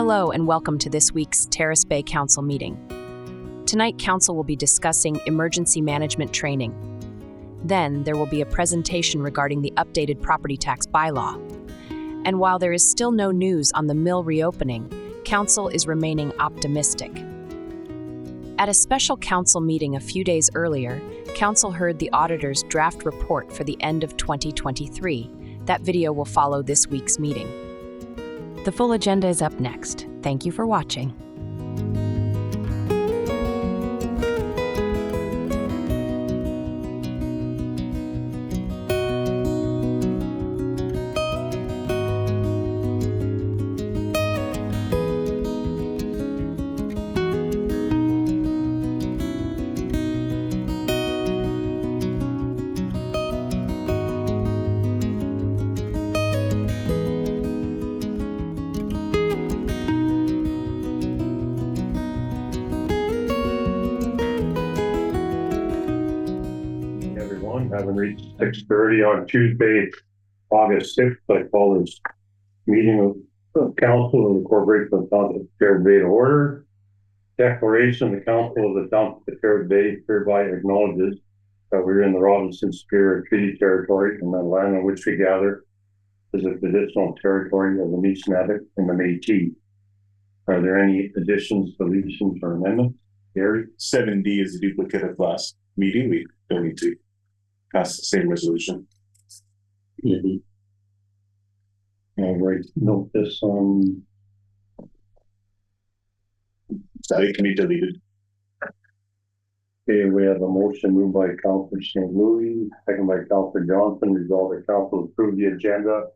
Hello and welcome to this week's Terrace Bay Council meeting. Tonight, Council will be discussing emergency management training. Then, there will be a presentation regarding the updated property tax bylaw. And while there is still no news on the mill reopening, Council is remaining optimistic. At a special Council meeting a few days earlier, Council heard the auditors' draft report for the end of 2023. That video will follow this week's meeting. The full agenda is up next. Thank you for watching. Having reached 6:30 on Tuesday, August 6th, I call this meeting of Council of the Corporation of the Township of Terrace Bay to order. Declaration: the Council of the Township of Terrace Bay hereby acknowledges that we're in the Robinson Superior Treaty Territory, and the land on which we gather is a traditional territory of the Nishnabek and the Métis. Are there any additions, deletions, or amendments? Gary? 7D is a duplicate of last meeting. We don't need to pass the same resolution. All right, note this on. So it can be deleted. Okay, we have a motion moved by Councillor St. Louis, second by Councillor Johnson. Resolve the Council approve the agenda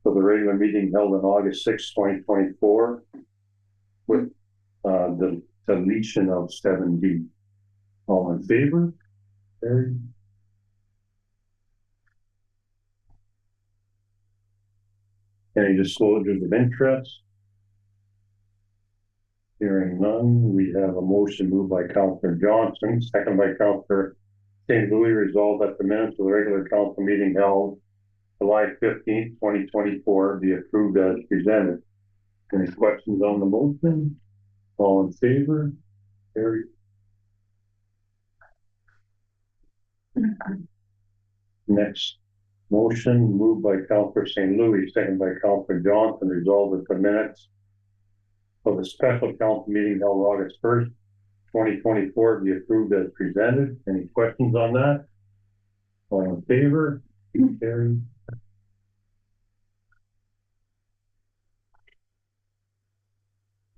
for the regular meeting held on August 6, 2024, with the deletion of 7D. All in favor? Carried. Any disclosures of interest? Hearing none, we have a motion moved by Councillor Johnson, second by Councillor St. Louis. Resolved that the minutes of the regular council meeting held July 15th, 2024 be approved as presented. Any questions on the motion? All in favor? Carried. Next motion moved by Councillor St. Louis, second by Councillor Johnson. Resolved that the minutes of the special council meeting held August 1st, 2024 be approved as presented. Any questions on that? All in favor? Carried.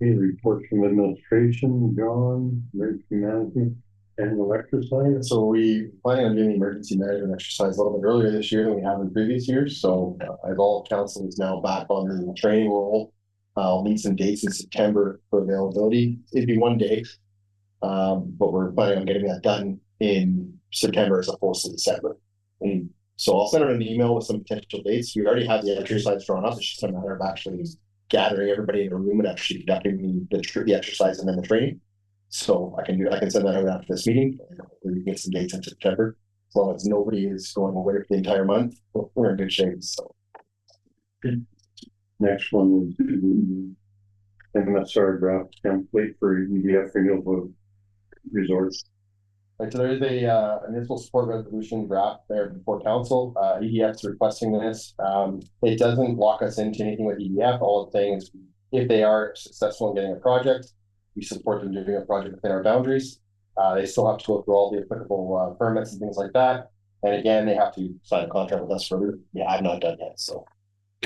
Okay, reports from administration, John, emergency management, and exercise. So we planning on doing the emergency management exercise a little bit earlier this year than we have in previous years. So as all council is now back on the training roll, I'll need some dates in September for availability. It'd be one day, but we're planning on getting that done in September as opposed to December. And so I'll send out an email with some potential dates. We already have the exercise drawn up. It's just a matter of actually gathering everybody in a room and actually conducting the exercise and then the training. So I can send that out after this meeting. We can get some dates in September. As long as nobody is going away for the entire month, we're in good shape. So next one is the MSR draft template for EDF renewable resource. right, so there's a municipal support resolution draft there before council. EDF's requesting this. It doesn't lock us into anything with EDF. All it's saying is if they are successful in getting a project, we support them doing a project within our boundaries. They still have to go through all the applicable permits and things like that. And again, they have to sign a contract with us for I've not done yet. So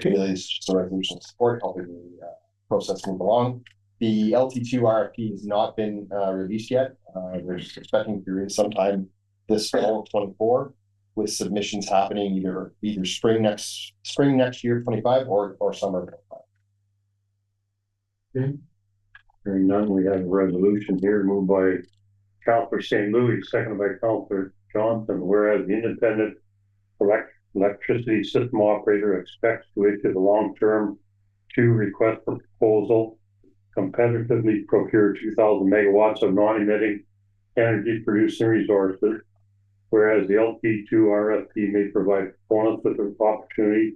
really it's just a resolution of support, helping the process move along. The LT2 RFP has not been released yet. We're expecting to release sometime this fall of 24, with submissions happening either spring next year 25 or summer 25. Okay. Hearing none, we have a resolution here moved by Councillor St. Louis, seconded by Councillor Johnson. Whereas the independent electricity system operator expects to issue the long-term 2 request for proposal, competitively procure 2,000 megawatts of non-emitting energy producing resources. Whereas the LT2 RFP may provide proponents with the opportunity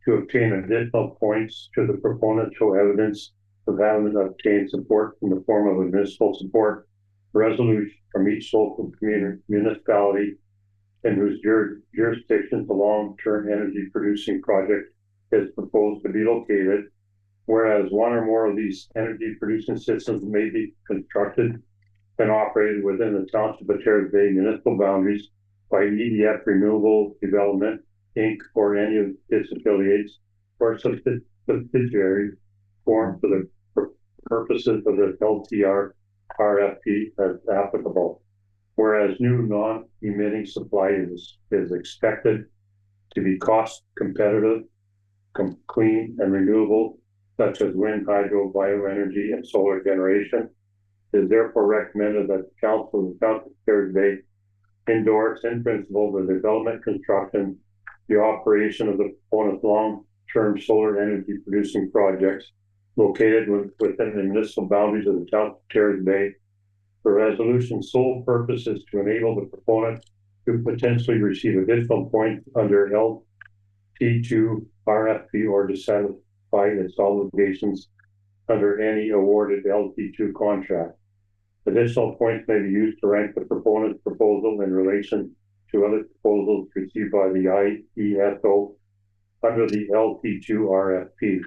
to obtain additional points should the proponent show evidence of having obtained support in the form of a municipal support resolution from each local community municipality in whose jurisdictions the long-term energy producing project is proposed to be located. Whereas one or more of these energy producing systems may be constructed and operated within the Township of Terrace Bay municipal boundaries by EDF Renewable Development, Inc., or any of its affiliates or subsidiaries formed for the purposes of the LTR RFP as applicable. Whereas new non-emitting supply is expected to be cost competitive, clean and renewable, such as wind, hydro, bioenergy, and solar generation. It is therefore recommended that the Council of the Township of Terrace Bay endorse in principle the development, construction, the operation of the proponent's long-term solar energy producing projects located within the municipal boundaries of the Township of Terrace Bay. The resolution's sole purpose is to enable the proponent to potentially receive additional points under LT2 RFP or to satisfy its obligations under any awarded LT2 contract. Additional points may be used to rank the proponent's proposal in relation to other proposals received by the IESO under the LT2 RFP.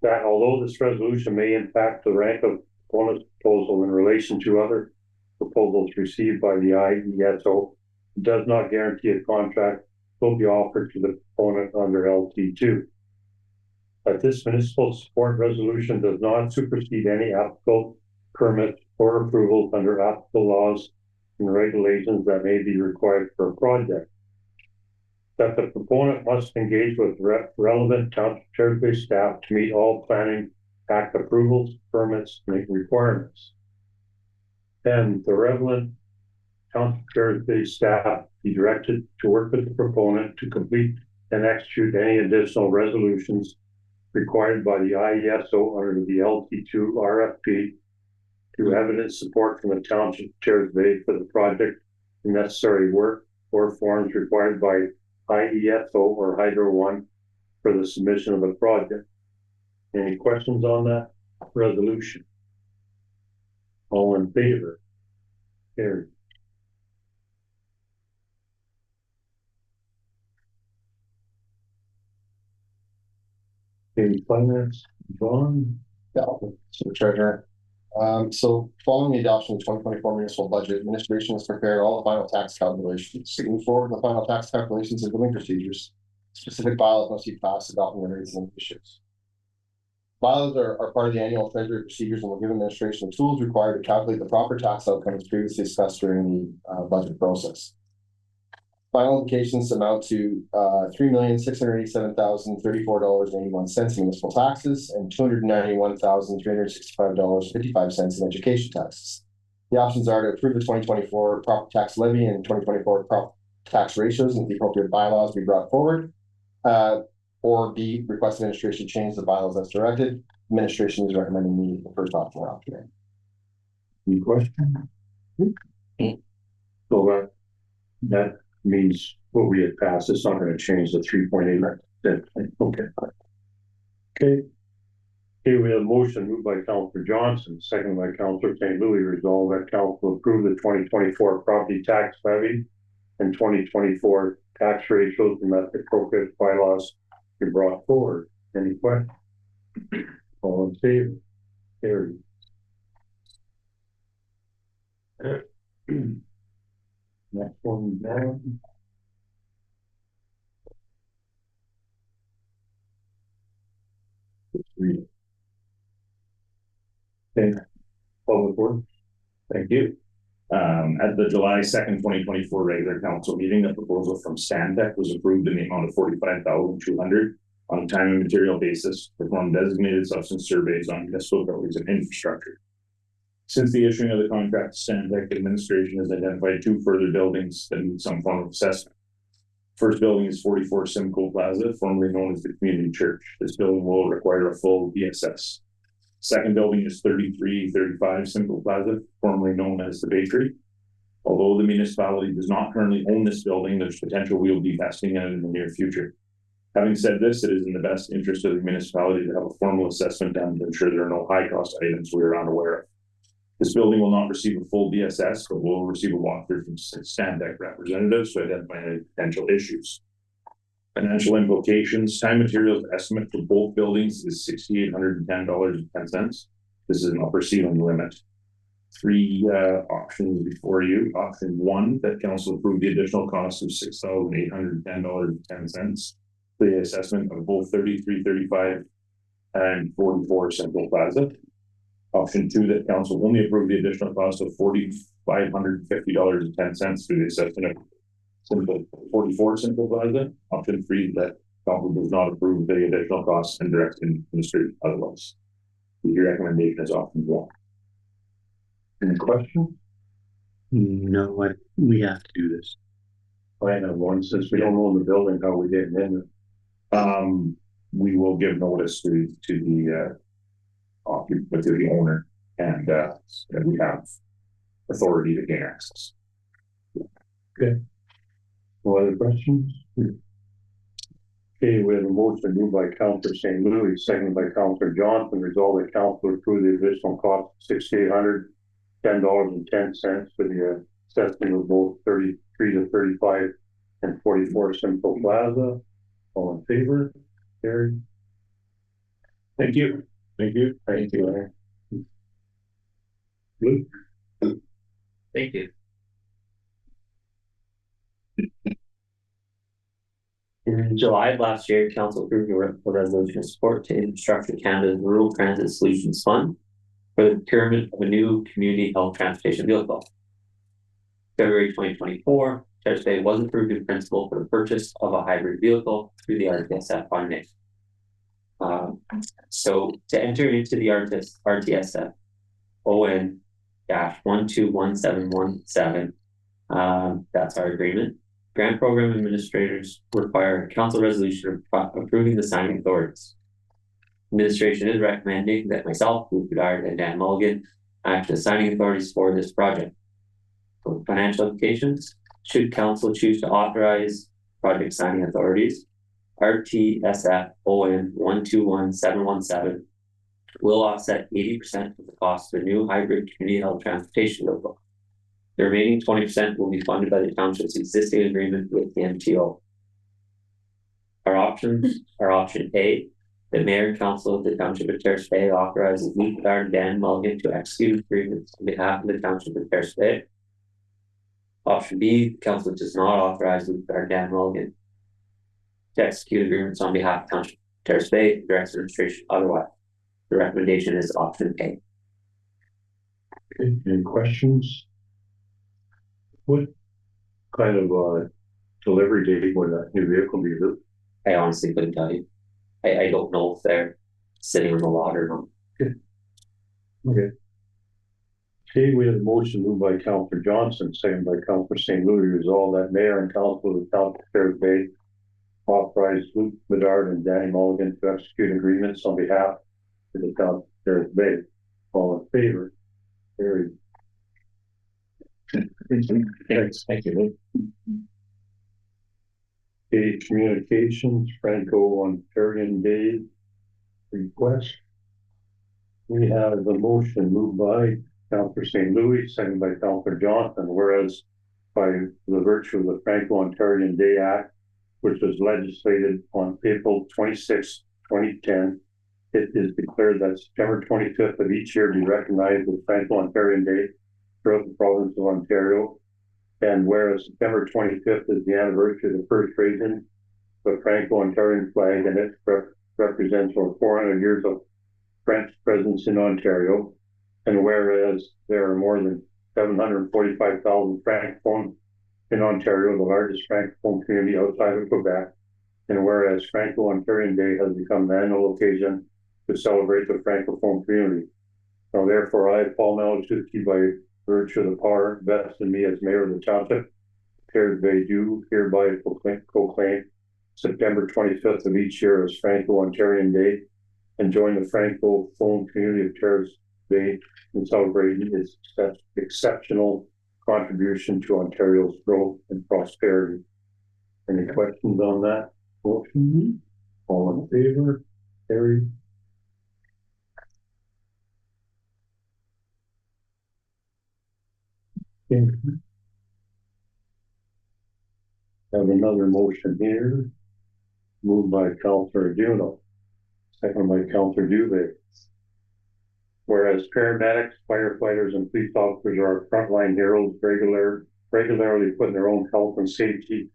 That although this resolution may impact the rank of proponent's proposal in relation to other proposals received by the IESO, it does not guarantee a contract will be offered to the proponent under LT2. That this municipal support resolution does not supersede any applicable permits or approvals under applicable laws and regulations that may be required for a project. That the proponent must engage with relevant Township of Terrace Bay staff to meet all planning act approvals, permits, and requirements. And the relevant Township of Terrace Bay staff be directed to work with the proponent to complete and execute any additional resolutions required by the IESO under the LT2 RFP to evidence support from the Township of Terrace Bay for the project, the necessary work or forms required by IESO or Hydro One for the submission of the project. Any questions on that resolution? All in favor? Carried. Any finance, John? Yeah, so Treasurer. So following the adoption of the 2024 municipal budget, administration has prepared all the final tax calculations. To move forward with the final tax calculations and billing procedures, specific bylaws must be passed adopting the rates and issues. Bylaws are part of the annual treasury procedures and will give administration the tools required to calculate the proper tax outcomes previously discussed during the budget process. Final indications amount to $3,687,034.81 in municipal taxes and $291,365.55 in education taxes. The options are to approve the 2024 property tax levy and 2024 property tax ratios and the appropriate bylaws be brought forward, or B, request administration change the bylaws as directed. Administration is recommending the first option or option A. Any question? So that means what we had passed, it's not going to change the 3.8. Okay. Okay, we have a motion moved by Councillor Johnson, seconded by Councillor St. Louis, resolved that Council approve the 2024 property tax levy and 2024 tax ratios and that the appropriate bylaws be brought forward. Any questions? All in favor? Carried. Next one down. Let's read it. Okay. Public Works. Thank you. At the July 2nd, 2024 regular council meeting, a proposal from Stantec was approved in the amount of $45,200 on a time and material basis to perform designated substance surveys on municipal buildings and infrastructure. Since the issuing of the contract, Stantec administration has identified 2 further buildings that need some form of assessment. First building is 44 Simcoe Plaza, formerly known as the Community Church. This building will require a full ESS. Second building is 3335 Simcoe Plaza, formerly known as the Bakery. Although the municipality does not currently own this building, there's potential we'll be investing in it in the near future. Having said this, it is in the best interest of the municipality to have a formal assessment done to ensure there are no high cost items we are unaware of. This building will not receive a full DSS, but will receive a walkthrough from Stantec representatives to identify any potential issues. Financial implications: time materials estimate for both buildings is $6,810.10. This is an upper ceiling limit. Three options before you. Option one, that council approve the additional cost of $6,810.10 for the assessment of both 3335 and 44 Central Plaza. Option two, that council only approve the additional cost of $4,550.10 through the assessment of 44 Central Plaza. Option three, that council does not approve the additional costs and directs in the street otherwise. Your recommendation is option one. Any questions? No, we have to do this. I have one, since we don't own the building, how we getting in it? We will give notice to the occupant, to the owner, and we have authority to gain access. Okay. No other questions? Okay, we have a motion moved by Councillor St. Louis, seconded by Councillor Johnson, resolve that council approve the additional cost of $6,810.10 for the assessment of both 33 to 35 and 44 Central Plaza. All in favor? Carried. Thank you. Thank you. Thank you, Larry. Luke? Thank you. In July of last year, council approved a resolution of support to Infrastructure Canada's Rural Transit Solutions Fund for the procurement of a new community health transportation vehicle. February 2024, Terrace Bay was approved in principle for the purchase of a hybrid vehicle through the RTSF funding. So to enter into the RTSF ON-121717, that's our agreement. Grant program administrators require a council resolution approving the signing authorities. Administration is recommending that myself, Luke Bedard, and Dan Mulligan act as signing authorities for this project. For financial implications, should council choose to authorize project signing authorities, RTSF ON-121717 will offset 80% of the cost of a new hybrid community health transportation vehicle. The remaining 20% will be funded by the township's existing agreement with the MTO. Our options are option A, the mayor and council of the township of Terrace Bay authorizes Luke Bedard and Dan Mulligan to execute agreements on behalf of the township of Terrace Bay. Option B, the council does not authorize Luke Bedard and Dan Mulligan to execute agreements on behalf of township of Terrace Bay, directs administration otherwise. The recommendation is option A. Okay, any questions? What kind of delivery date would that new vehicle be? I honestly couldn't tell you. I don't know if they're sitting on the lot or not. Okay. Okay, we have a motion moved by Councillor Johnson, seconded by Councillor St. Louis, resolve that mayor and council of the town of Terrace Bay authorize Luke Bedard and Danny Mulligan to execute agreements on behalf of the town of Terrace Bay. All in favor? Carried. Thanks. Thank you, Luke. Okay, communications, Franco-Ontarian Day request. We have the motion moved by Councillor St. Louis, seconded by Councillor Johnson, whereas by the virtue of the Franco-Ontarian Day Act, which was legislated on April 26, 2010, it is declared that September 25th of each year be recognized as Franco-Ontarian Day throughout the province of Ontario. And whereas September 25th is the anniversary of the first raising the Franco-Ontarian flag, and it represents over 400 years of French presence in Ontario. And whereas there are more than 745,000 Francophones in Ontario, the largest Francophone community outside of Quebec. And whereas Franco-Ontarian Day has become an annual occasion to celebrate the Francophone community. Now, therefore, I, Paul Malachowski, by virtue of the power vested in me as mayor of the township, Terrace Bay, do hereby proclaim September 25th of each year as Franco-Ontarian Day, and join the Francophone community of Terrace Bay in celebrating its exceptional contribution to Ontario's growth and prosperity. Any questions on that? Motion, all in favor, carried. Okay. Have another motion here, moved by Counselor Juno, second by Counselor Dubé. Whereas paramedics, firefighters, and police officers are frontline heroes, regularly putting their own health and safety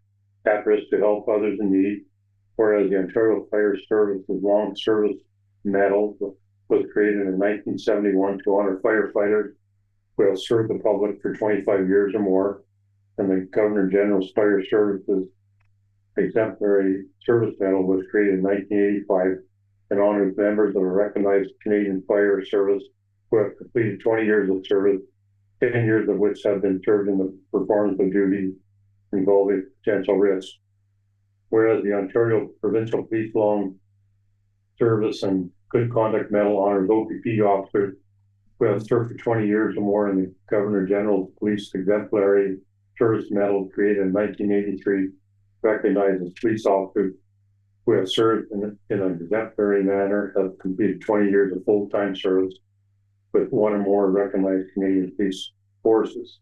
at risk to help others in need. Whereas the Ontario Fire Service's Long Service Medal was created in 1971 to honor firefighters who have served the public for 25 years or more, and the Governor General's Fire Services Exemplary Service Medal was created in 1985 and honors members of a recognized Canadian Fire Service who have completed 20 years of service, 10 years of which have been served in the performance of duties involving potential risks. Whereas the Ontario Provincial Police Long Service and Good Conduct Medal honors OPP officers who have served for 20 years or more, in the Governor General's Police Exemplary Service Medal created in 1983 recognizes police officers who have served in an exemplary manner, have completed 20 years of full-time service with one or more recognized Canadian police forces.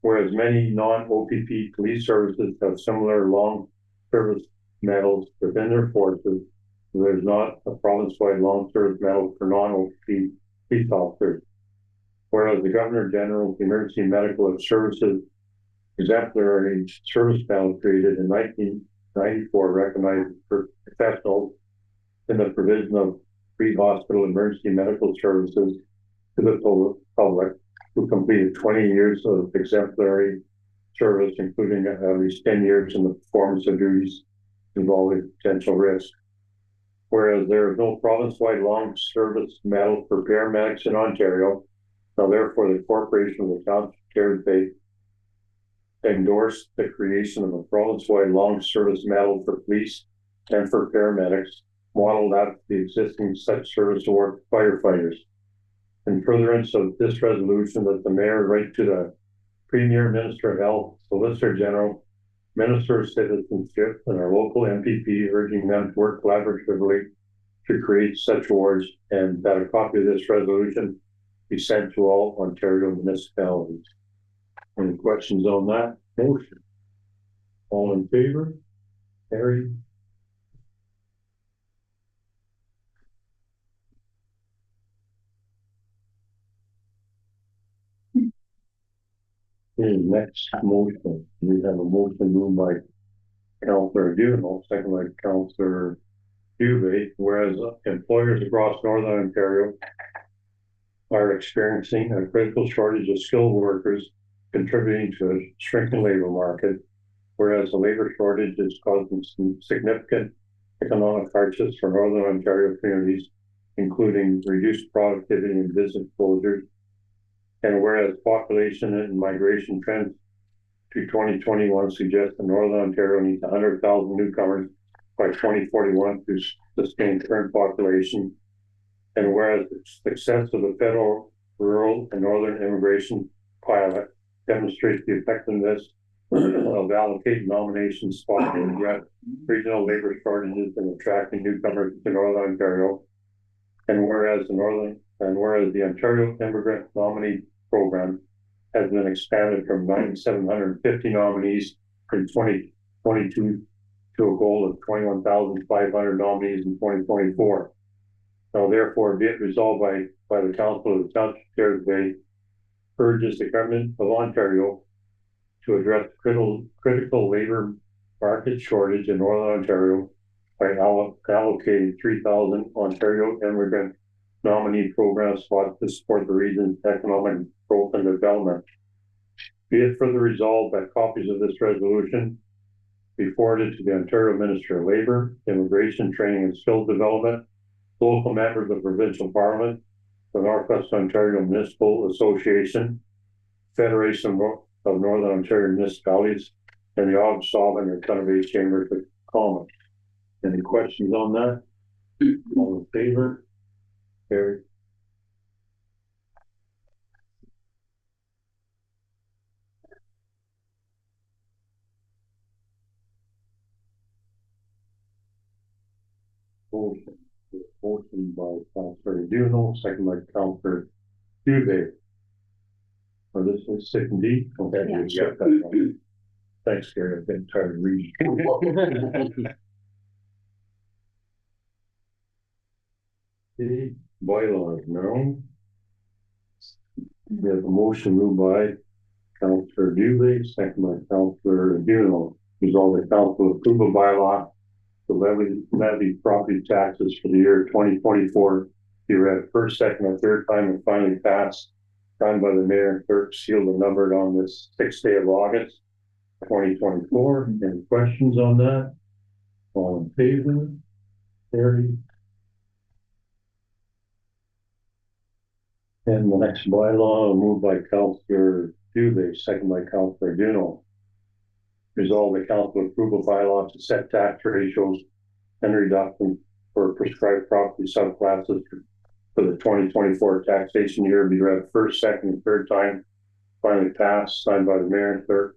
Whereas many non-OPP police services have similar long service medals within their forces, there's not a province-wide long service medal for non-OPP police officers. Whereas the Governor General's Emergency Medical Services Exemplary Service Medal created in 1994 recognized professionals in the provision of pre-hospital emergency medical services to the public who completed 20 years of exemplary service, including at least 10 years in the performance of duties involving potential risk. Whereas there is no province-wide long service medal for paramedics in Ontario, now therefore the Corporation of the Township of Terrace Bay endorsed the creation of a province-wide long service medal for police and for paramedics, modeled after the existing such service award for firefighters. In furtherance of this resolution, that the mayor write to the Premier, Minister of Health, Solicitor General, Minister of Citizenship, and our local MPP, urging them to work collaboratively to create such awards, and that a copy of this resolution be sent to all Ontario municipalities. Any questions on that motion? All in favor? Carried. Okay, next motion. We have a motion moved by Councillor Duno, second by Councillor Dubé, whereas employers across Northern Ontario are experiencing a critical shortage of skilled workers, contributing to a shrinking labor market, whereas the labor shortage is causing some significant economic hardships for Northern Ontario communities, including reduced productivity and business closures. And whereas population and migration trends to 2021 suggest that Northern Ontario needs 100,000 newcomers by 2041 to sustain current population. And whereas the success of the federal, rural, and northern immigration pilot demonstrates the effectiveness of allocating nomination spots to address regional labor shortages and attracting newcomers to Northern Ontario. And whereas the Ontario Immigrant Nominee Program has been expanded from 9,750 nominees in 2022 to a goal of 21,500 nominees in 2024. Now, therefore, be it resolved by the Council of the Township of Terrace Bay, urges the Government of Ontario to address critical labor market shortage in Northern Ontario by allocating 3,000 Ontario Immigrant Nominee Program spots to support the region's economic growth and development. Be it further resolved that copies of this resolution be forwarded to the Ontario Minister of Labour, Immigration, Training and Skills Development, local members of provincial parliament, the Northwest Ontario Municipal Association, Federation of Northern Ontario Municipalities, and the Ottawa and Thunder Bay Chambers of Commerce. Any questions on that? All in favor? Carried. Motion by Councilor Duno, second by Councilor Dubé. Or this is six and D? Okay, Yeah. you got that one. Thanks, Gary, I've been tired of reading. The bylaws, no. We have a motion moved by Councilor Dubé, second by Councilor Duno. Resolve the council approve a bylaw to levy property taxes for the year 2024. Be read first, second, and third time and finally passed. Signed by the mayor and clerk, sealed and numbered on this 6th day of August, 2024. Any questions on that? All in favor? Carried. And the next bylaw moved by Councilor Dubé, second by Councilor Duno. Resolve the council approve a bylaw to set tax ratios and reduction for prescribed property subclasses for the 2024 taxation year. Be read first, second, and third time. Finally passed, signed by the mayor and clerk,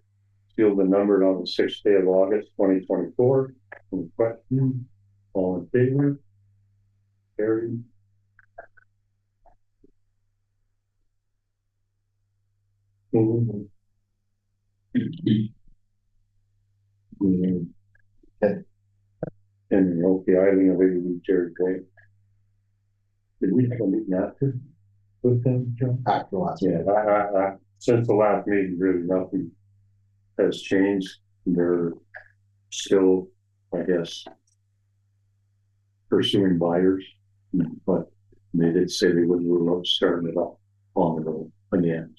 sealed and numbered on the 6th day of August, 2024. Any questions? All in favor? Carried. And okay, I think I've already shared, right? Did we have a meeting after with them, John? After the last. Yeah, I, since the last meeting, really nothing has changed. They're still, I guess, pursuing buyers, but they did say they would rule out starting it up on the road again.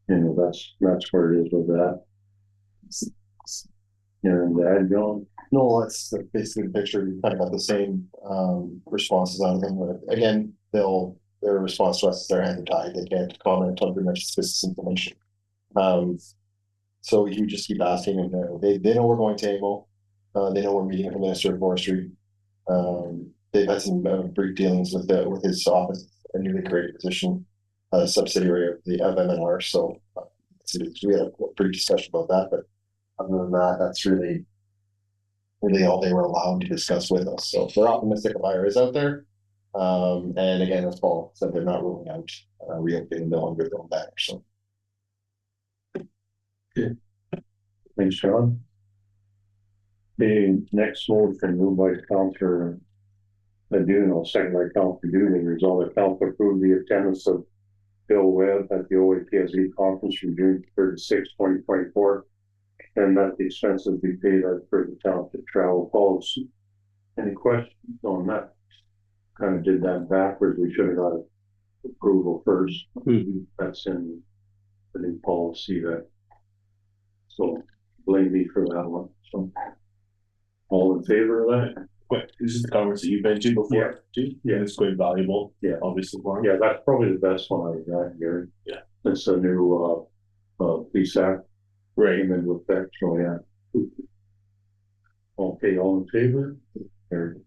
You know, that's where it is with that. And that, John? No, that's basically the picture. We kind of got the same responses out of them. But again, their response to us is their hands are tied. They can't comment on pretty much this information. So you just keep asking them. They know we're going to AMO. They know we're meeting with the Minister of Forestry. They've had some brief dealings with his office, a newly created position, subsidiary of MNR. So we had a brief discussion about that. But other than that, that's really all they were allowed to discuss with us. So we're optimistic a buyer is out there. And again, as Paul said, they're not ruling out reopening the longer their own banner. So Thanks, John. The next motion moved by Councilor Duno, second by Councilor Dugan. Resolve the council approve the attendance of Bill Webb at the OAPSE conference from June 36, 2024. And that the expenses be paid as per the township travel policy. Any questions on that? Kind of did that backwards. We should have got approval first. That's in the new policy that. So blame me for that one. So all in favor of that? Quick, this is the conference that you've been to before, Yeah. too? Yeah. It's quite valuable. Yeah. Obviously for them. Yeah, that's probably the best one I got here. Yeah. It's a new police act. Right. And then with that, so yeah. Okay, all in favor? Carried.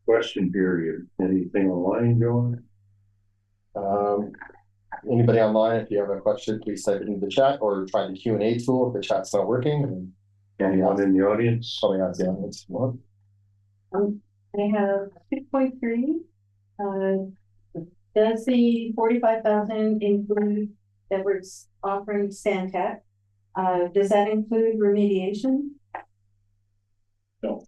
Question period. Anything online, John? anybody online, if you have a question, please type it into the chat or try the Q&A tool if the chat's not working. And Anyone in the audience? somebody has the audience. Well, I have 6.3. Does the 45,000 include that we're offering Stantec? Does that include remediation? No.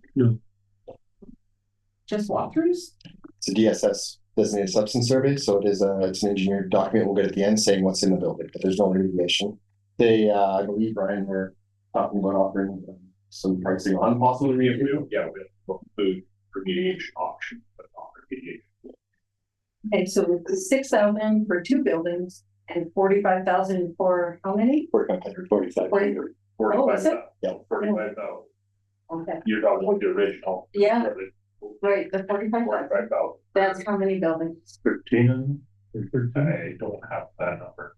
Just walkthroughs? It's a DSS designated substance survey, so it's an engineered document we'll get at the end saying what's in the building, but there's no remediation. They, I believe, Brian, were talking about offering some pricing on possible remediation. Yeah, we have food remediation option, but not remediation. Okay, so it's 6,000 for 2 buildings and 45,000 for how many? 445. Oh, is it? Yeah. 45,000. Okay, You're talking about the original. yeah, right, the 45,000. 45,000. That's how many buildings? 13 or 13? I don't have that number.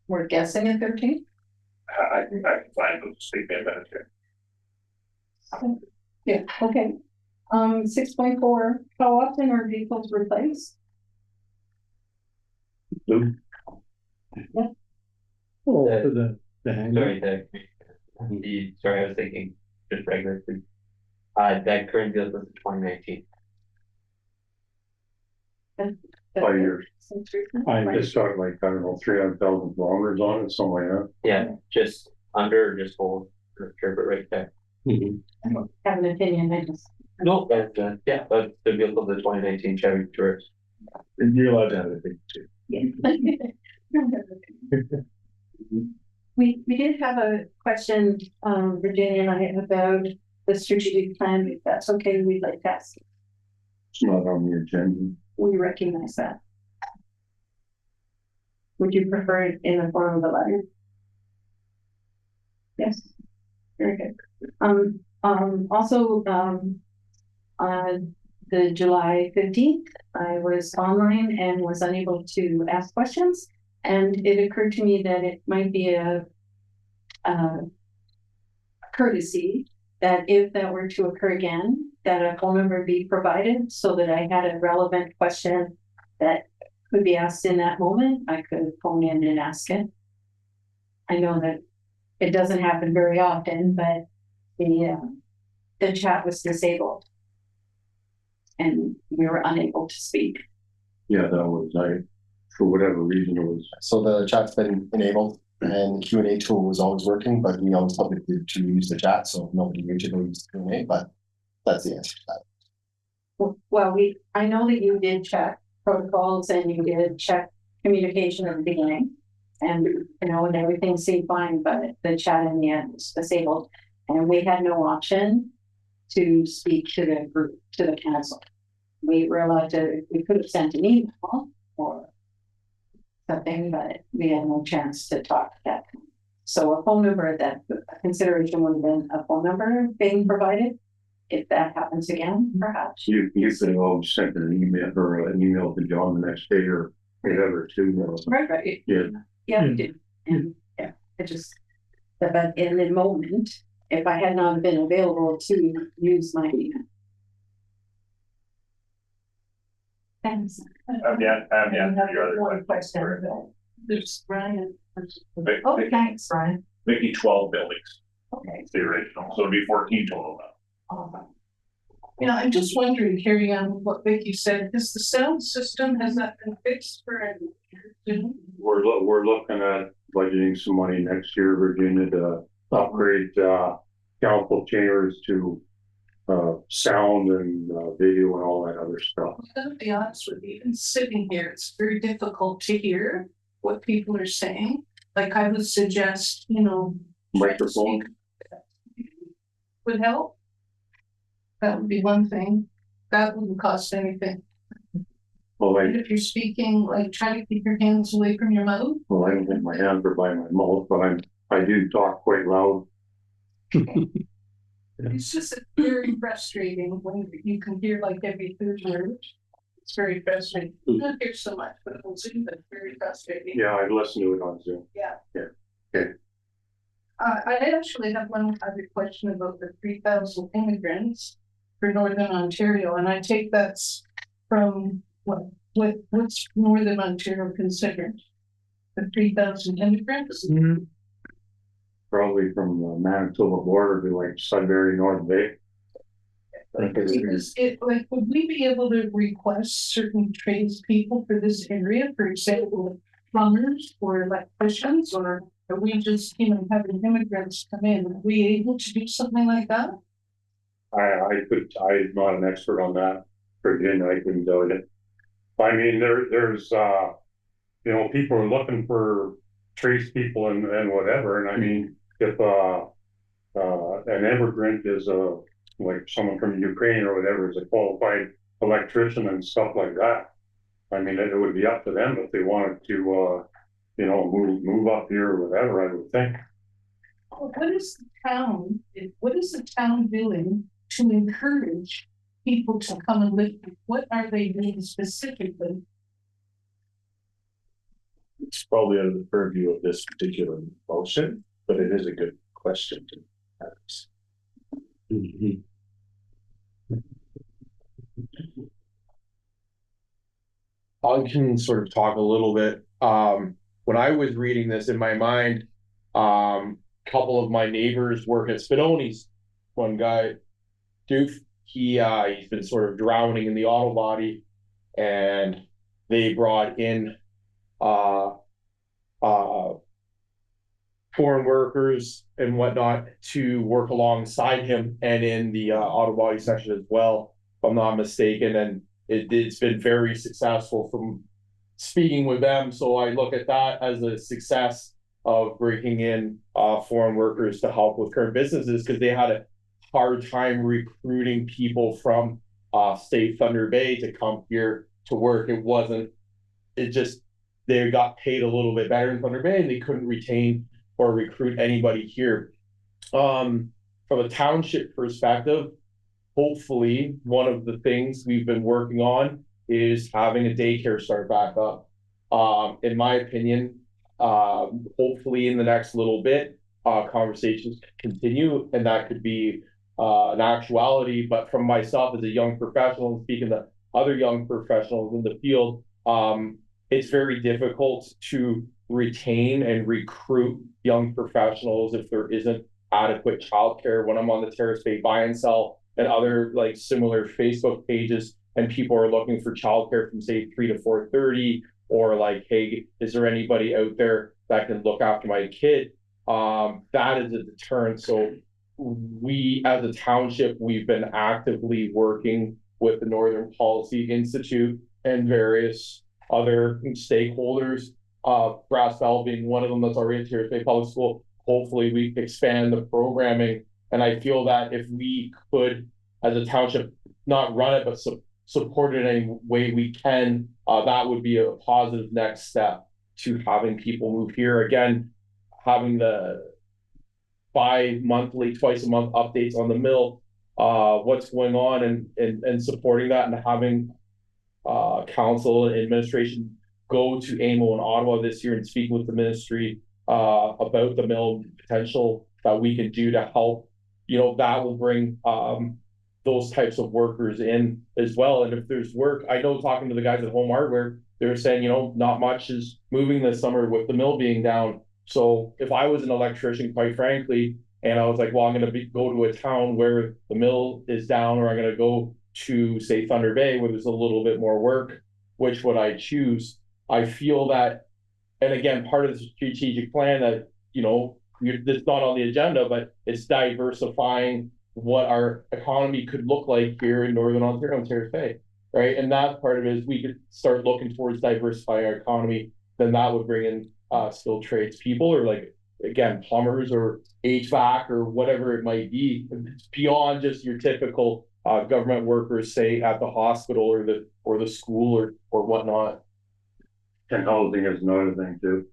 We're guessing at 13? I can find those statement minutes here. Yeah, okay. 6.4, how often are vehicles replaced? Lou? Yeah. Oh, for the The hang- sorry, sorry, I was thinking just regular. That current deals with the 2019. 5 years. I Just got like, I don't know, 300,000 kilometers on it, something like that. Yeah, just under, or just hold, or sure, but right there. Mhm. I don't have an opinion, I just. No, that's, yeah, that's the vehicle, the 2019 Chevy Tourist. And you're allowed to have it big too. We did have a question, Virginia and I, about the strategic plan, if that's okay, we'd like to ask. It's not on the agenda. We recognize that. Would you prefer it in the form of a letter? Yes. Very good. Also, on the July 15th, I was online and was unable to ask questions. And it occurred to me that it might be a courtesy that if that were to occur again, that a phone number be provided so that I had a relevant question that could be asked in that moment. I could phone in and ask it. I know that it doesn't happen very often, but the chat was disabled and we were unable to speak. Yeah, that was, for whatever reason it was. So the chat's been enabled and the Q&A tool was always working, but we always told people to use the chat, so nobody knew to go use the Q&A, but that's the answer to that. Well, I know that you did check protocols and you did check communication at the beginning. And, and everything seemed fine, but the chat in the end was disabled. And we had no option to speak to the group, to the council. We were allowed to, we could have sent an email or something, but we had no chance to talk at that time. So a phone number, that consideration would have been a phone number being provided. If that happens again, perhaps. You could have always sent an email to John the next day or whatever too. Right. Yeah. Yeah, we did. And yeah, it just, but in the moment, if I had not been available to use my email. Thanks. Your other One question. There's Brian. Oh, thanks, Brian. Mickey 12 buildings, Okay. it's the original, so it'd be 14 total now. Yeah, I'm just wondering, carrying on with what Vicky said, has the sound system, has that been fixed for a year? We're looking at budgeting some money next year, Virginia, to upgrade council chambers to sound and video and all that other stuff. I'm gonna be honest with you, even sitting here, it's very difficult to hear what people are saying. Like I would suggest, Microphone. would help. That would be one thing. That wouldn't cost anything. Well, And if you're speaking, like try to keep your hands away from your mouth. I don't think my hands are by my mouth, but I do talk quite loud. It's just very frustrating when you can hear like every third word. It's very frustrating. You don't hear so much, but on Zoom, it's very frustrating. Yeah, I've listened to it on Zoom. Yeah. Yeah. Okay. I actually have one other question about the 3,000 immigrants for Northern Ontario, and I take that's from what's Northern Ontario considered? The 3,000 immigrants? Probably from the Manitoba border to like Sudbury, North Bay. Is it like, would we be able to request certain tradespeople for this area, for example, plumbers or electricians, or are we just, having immigrants come in? Are we able to do something like that? I'm not an expert on that, Virginia, I couldn't do it. I mean, there's people are looking for tradespeople and whatever, and I mean, if an immigrant is like someone from Ukraine or whatever is a qualified electrician and stuff like that, I mean, it would be up to them if they wanted to move up here or whatever, I would think. What is the town doing to encourage people to come and live? What are they doing specifically? It's probably under the purview of this particular motion, but it is a good question to ask. I can sort of talk a little bit. When I was reading this in my mind, Couple of my neighbors work at Spinoni's. One guy, Doof, he's been sort of drowning in the auto body, and they brought in foreign workers and whatnot to work alongside him and in the auto body section as well, if I'm not mistaken. And it's been very successful from speaking with them. So I look at that as a success of bringing in foreign workers to help with current businesses, because they had a hard time recruiting people from state Thunder Bay to come here to work. They got paid a little bit better in Thunder Bay, and they couldn't retain or recruit anybody here. From a township perspective, hopefully one of the things we've been working on is having a daycare start back up. In my opinion, hopefully in the next little bit, conversations continue, and that could be an actuality. But from myself as a young professional, and speaking to other young professionals in the field, it's very difficult to retain and recruit young professionals if there isn't adequate childcare. When I'm on the Terrace Bay buy and sell and other like similar Facebook pages, and people are looking for childcare from say 3 to 4:30, or like, hey, is there anybody out there that can look after my kid? That is a deterrent. So we, as a township, we've been actively working with the Northern Policy Institute and various other stakeholders, Brass Bell being one of them that's already at Terrace Bay Public School. Hopefully we expand the programming. And I feel that if we could, as a township, not run it, but support it any way we can, that would be a positive next step to having people move here. Again, having the bi-monthly, twice a month updates on the mill, what's going on, and supporting that, and having council and administration go to AMO in Ottawa this year and speak with the ministry about the mill potential that we can do to help. That will bring those types of workers in as well. And if there's work, I know talking to the guys at Home Hardware, they're saying, not much is moving this summer with the mill being down. So if I was an electrician, quite frankly, and I was like, well, I'm going to go to a town where the mill is down, or I'm going to go to say Thunder Bay where there's a little bit more work, which would I choose? I feel that, and again, part of the strategic plan that, it's not on the agenda, but it's diversifying what our economy could look like here in Northern Ontario and Terrace Bay, right? And that part of it is we could start looking towards diversifying our economy. Then that would bring in skilled trades people, or like, again, plumbers or HVAC or whatever it might be. It's beyond just your typical government workers, say at the hospital or the school or whatnot. And housing is another thing too.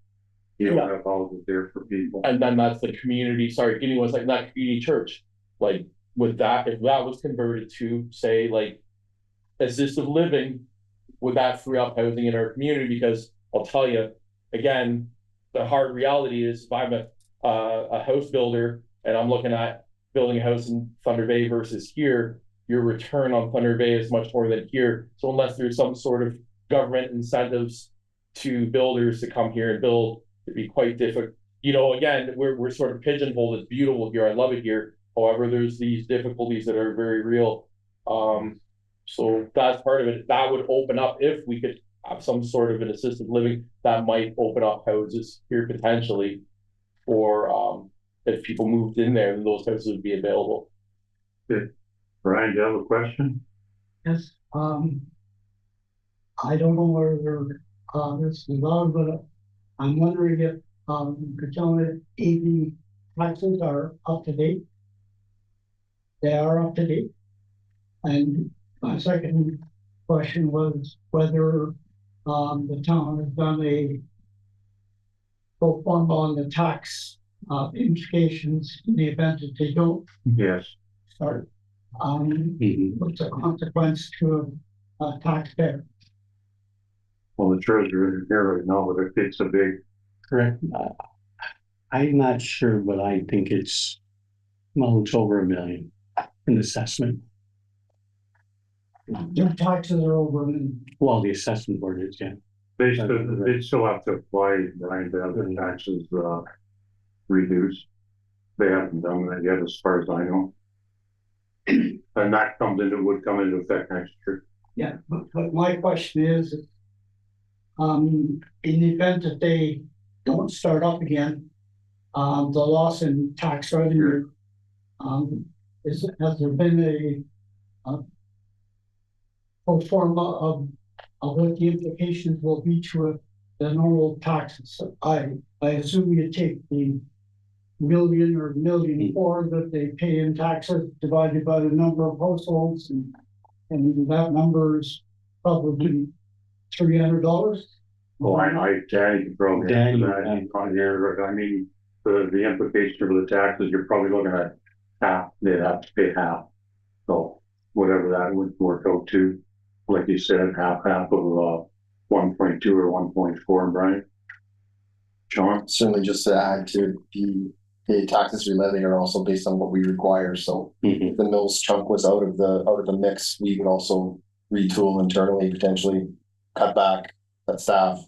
You don't have houses there for people. And then that's the community, sorry, give me one second, that community church. Like with that, if that was converted to say like assisted living, would that free up housing in our community? Because I'll tell you, again, the hard reality is if I'm a house builder and I'm looking at building a house in Thunder Bay versus here, your return on Thunder Bay is much more than here. So unless there's some sort of government incentives to builders to come here and build, it'd be quite difficult. Again, we're sort of pigeonholed. It's beautiful here. I love it here. However, there's these difficulties that are very real. So that's part of it. That would open up, if we could have some sort of an assisted living, that might open up houses here potentially, or if people moved in there, then those houses would be available. Good. Brian, do you have a question? Yes, I don't know whether this is allowed, but I'm wondering if you could tell me if AV taxes are up to date. They are up to date. And my second question was whether the town has done a pro forma on the tax implications in the event that they don't Yes. start. What's the consequence to a taxpayer? Well, the treasurer isn't here right now, but it's a big. Correct. I'm not sure, but I think it's over $1 million in assessment. Their taxes are over. Well, the assessment board is, yeah. They still have to apply, Brian, to other taxes, reduced. They haven't done that yet, as far as I know. And that would come into effect next year. Yeah, but my question is, in the event that they don't start up again, the loss in tax revenue, has there been a pro forma of what the implications will be to the normal taxes? I assume you take the million or $1,400,000 that they pay in taxes divided by the number of households, and that number is probably $300. Well, Danny can probably Danny, answer that on here, but I mean, the implication of the taxes, you're probably looking at half, they'd have to pay half. So whatever that would work out to, like you said, half of 1.2 or 1.4, Brian. John? Certainly, just to add to the taxes we levy are also based on what we require, so if the mills chunk was out of the mix, we would also retool internally, potentially cut back that staff,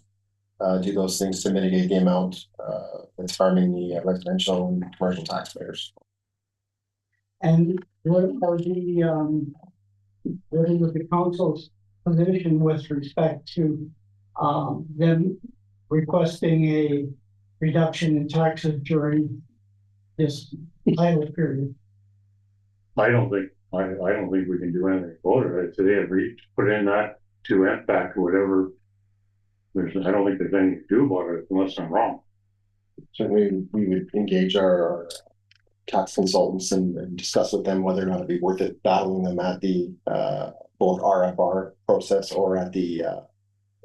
do those things to mitigate the amount that's harming the residential and commercial taxpayers. And what are the council's position with respect to them requesting a reduction in taxes during this idle period? I don't think we can do anything about it. Today, I've put in that to MPAC or whatever. I don't think there's anything to do about it unless I'm wrong. Certainly, we would engage our tax consultants and discuss with them whether or not it'd be worth it battling them at the both RFR process or at the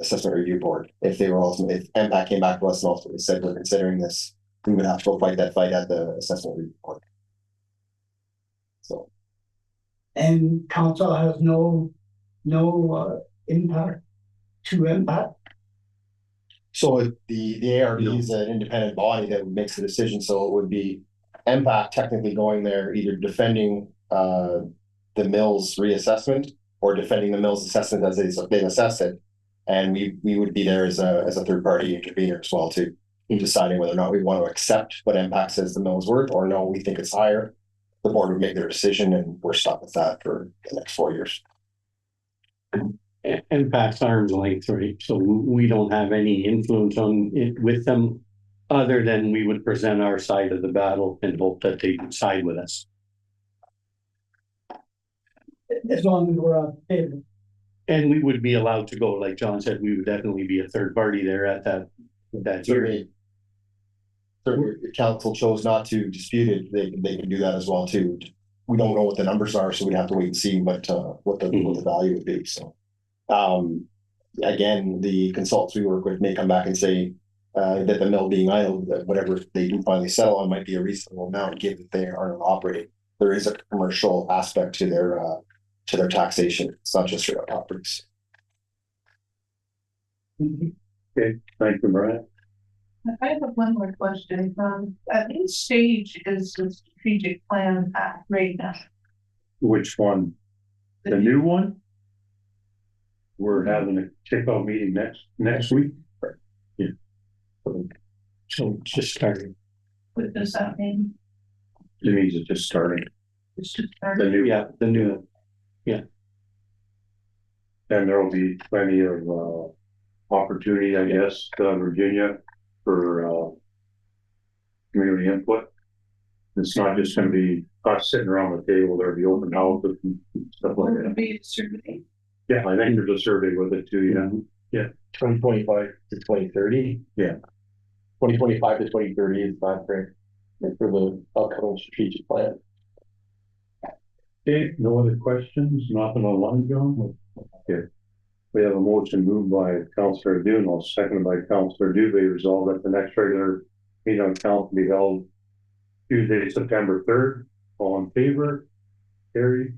assessment review board. If MPAC came back to us and ultimately said we're considering this, we would have to go fight that fight at the assessment review board. So, and council has no impact to MPAC. So the ARB is an independent body that makes the decision. So it would be MPAC technically going there, either defending the mill's reassessment or defending the mill's assessment as they've assessed it. And we would be there as a third party intervener as well too, in deciding whether or not we want to accept what MPAC says the mill is worth, or no, we think it's higher. The board would make their decision, and we're stuck with that for the next 4 years. MPAC's arm's length, right? So we don't have any influence on it with them, other than we would present our side of the battle and hope that they side with us. As long as we're on the table. And we would be allowed to go, like John said, we would definitely be a third party there at that hearing. Certainly, if council chose not to dispute it, they can do that as well too. We don't know what the numbers are, so we'd have to wait and see what the value would be. So, again, the consultants we work with may come back and say that the mill being idle, that whatever they do finally settle on might be a reasonable amount, given that they aren't operating. There is a commercial aspect to their taxation. It's not just real properties. Okay, thank you, Brian. I have one more question. At what stage is the strategic plan at right now? Which one? The new one? We're having a kickoff meeting next week. Yeah. So just starting. What does that mean? It means it's just starting. It's just starting. The new. And there will be plenty of opportunity, I guess, Virginia, for community input. It's not just going to be us sitting around the table. There'll be open houses and stuff like Will that. it be a survey? Yeah, I think there's a survey with it too. Yeah. 2025 to 2030. Yeah. 2025 to 2030 is not great for the upcoming strategic plan. Okay, no other questions? Nothing online, John? Okay. We have a motion moved by Councillor Dunal, seconded by Councillor Dubé, resolved that the next regular meeting on council be held Tuesday, September 3rd. All in favor? Carried.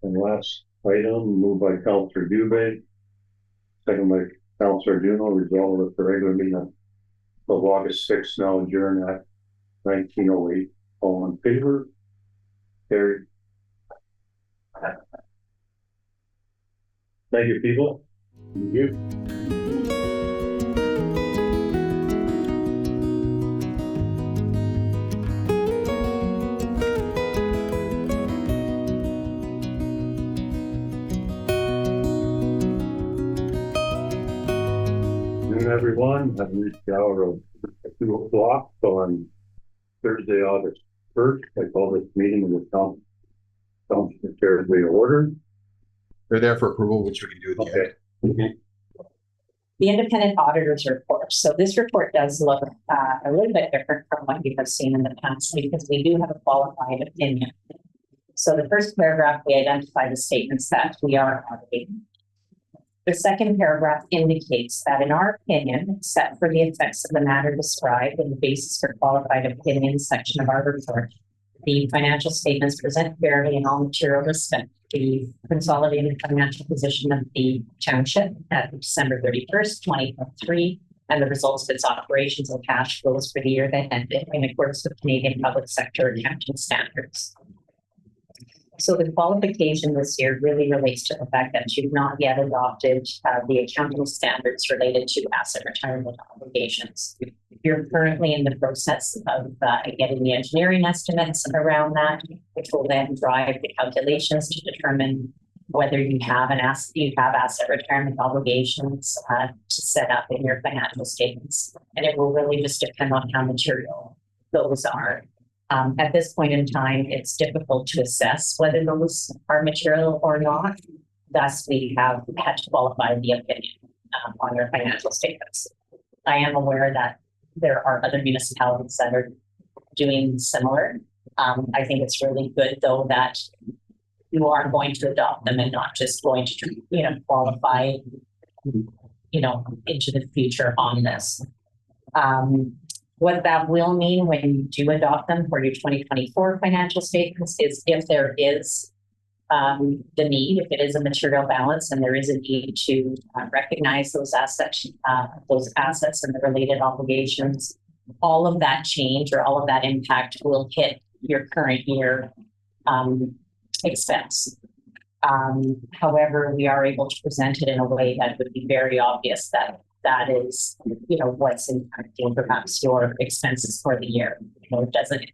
And last item, moved by Councillor Dubé, seconded by Councillor Dunal, resolved that the regular meeting of August 6th now adjourned at 19:08. All in favor? Carried. Thank you, people. Thank you. everyone. I've reached the hour of 2:00 on Thursday, August 1st. I call this meeting of the Township Terrace Bay order. They're there for approval, which we can do at the end. Okay. The independent auditors report. So this report does look a little bit different from what you have seen in the past because we do have a qualified opinion. So the first paragraph, we identify the statements that we are auditing. The second paragraph indicates that in our opinion, except for the effects of the matter described in the basis for qualified opinion section of our report, the financial statements present fairly in all material respect the consolidated financial position of the township at December 31st, 2023, and the results of its operations and cash flows for the year that ended in accordance with Canadian public sector accounting standards. So the qualification this year really relates to the fact that you've not yet adopted the accounting standards related to asset retirement obligations. You're currently in the process of getting the engineering estimates around that, which will then drive the calculations to determine whether you have asset retirement obligations to set up in your financial statements. And it will really just depend on how material those are. At this point in time, it's difficult to assess whether those are material or not. Thus, we have had to qualify the opinion on their financial statements. I am aware that there are other municipalities that are doing similar. I think it's really good, though, that you are going to adopt them and not just going to, qualify, into the future on this. What that will mean when you do adopt them for your 2024 financial statements is if there is the need, if it is a material balance and there is a need to recognize those assets and the related obligations, all of that change or all of that impact will hit your current year expense. However, we are able to present it in a way that would be very obvious that is, what's impacting perhaps your expenses for the year. It doesn't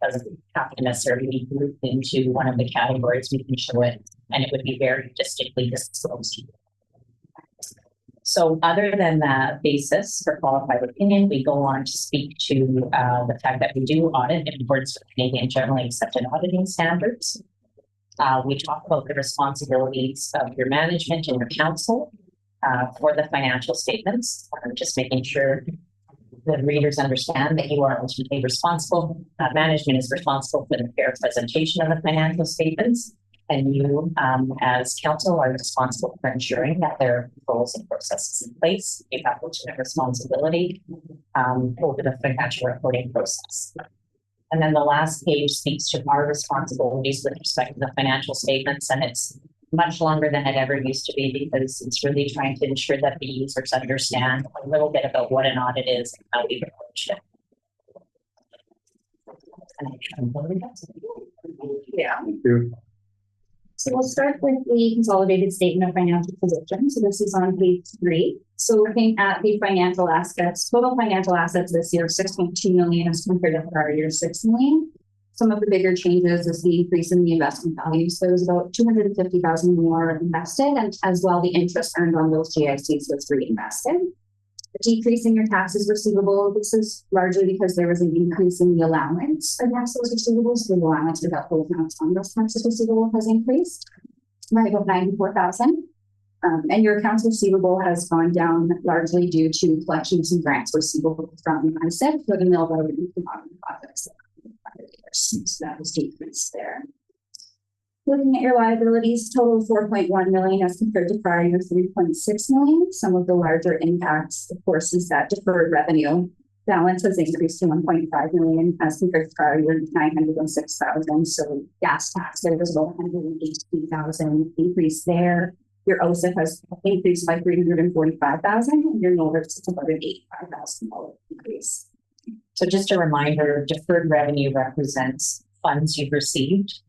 have to necessarily be grouped into one of the categories. We can show it, and it would be very distinctly disclosed. So, other than the basis for qualified opinion, we go on to speak to the fact that we do audit in accordance with Canadian generally accepted auditing standards. We talk about the responsibilities of your management and your council. For the financial statements, just making sure the readers understand that you are ultimately responsible. Management is responsible for the fair presentation of the financial statements, and you, as council, are responsible for ensuring that there are controls and processes in place. You have ultimate responsibility over the financial reporting process. And then the last page speaks to our responsibilities with respect to the financial statements, and it's much longer than it ever used to be because it's really trying to ensure that the users understand a little bit about what an audit is and how we approach it. Yeah. So we'll start with the consolidated statement of financial position. So this is on page 3. So looking at the financial assets, total financial assets this year, 6.2 million as compared to prior year, 6 million. Some of the bigger changes is the increase in the investment value. So there's about 250,000 more invested, and as well the interest earned on those GICs was reinvested. The decrease in your taxes receivable, this is largely because there was an increase in the allowance against those receivables. So the allowance for that whole amount on those taxes receivable has increased by about 94,000. And your accounts receivable has gone down largely due to collections and grants receivable from ISIP for the mill road and commodity projects. So that was decreased there. Looking at your liabilities, total 4.1 million as compared to prior year 3.6 million. Some of the larger impacts, of course, is that deferred revenue balance has increased to 1.5 million as compared to prior year 906,000. So gas tax, there was about 118,000 increase there. Your OSIP has increased by 345,000, and your NOVIX is about an $85,000 increase. So just a reminder, deferred revenue represents funds you've received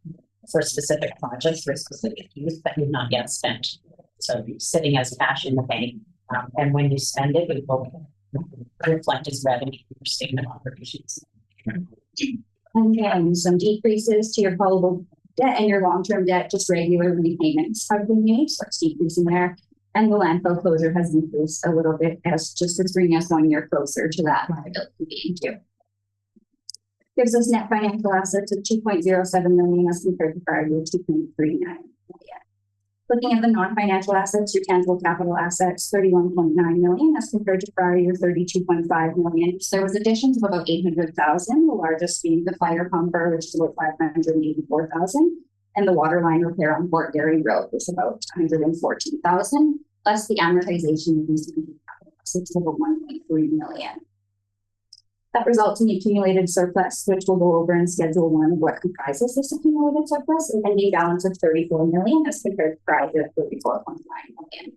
for specific projects for specific use that you've not yet spent. So you're sitting as cash in the bank, and when you spend it, it will reflect as revenue in your statement of operations. And then some decreases to your callable debt and your long-term debt, just regular repayments have been made, so it's decreasing there. And the landfill closure has increased a little bit as just to bring us 1 year closer to that liability being due. Gives us net financial assets of 2.07 million as compared to prior year 2.39 million. Looking at the non-financial assets, your tangible capital assets, 31.9 million as compared to prior year 32.5 million. So there was additions of about 800,000, the largest being the fire pumper, which is about 584,000. And the water line repair on Fort Garry Road was about 114,000, plus the amortization of these assets of about 1.3 million. That results in the accumulated surplus, which we'll go over in Schedule 1 of what comprises this accumulated surplus, an ending balance of 34 million as compared to prior year 34.9 million.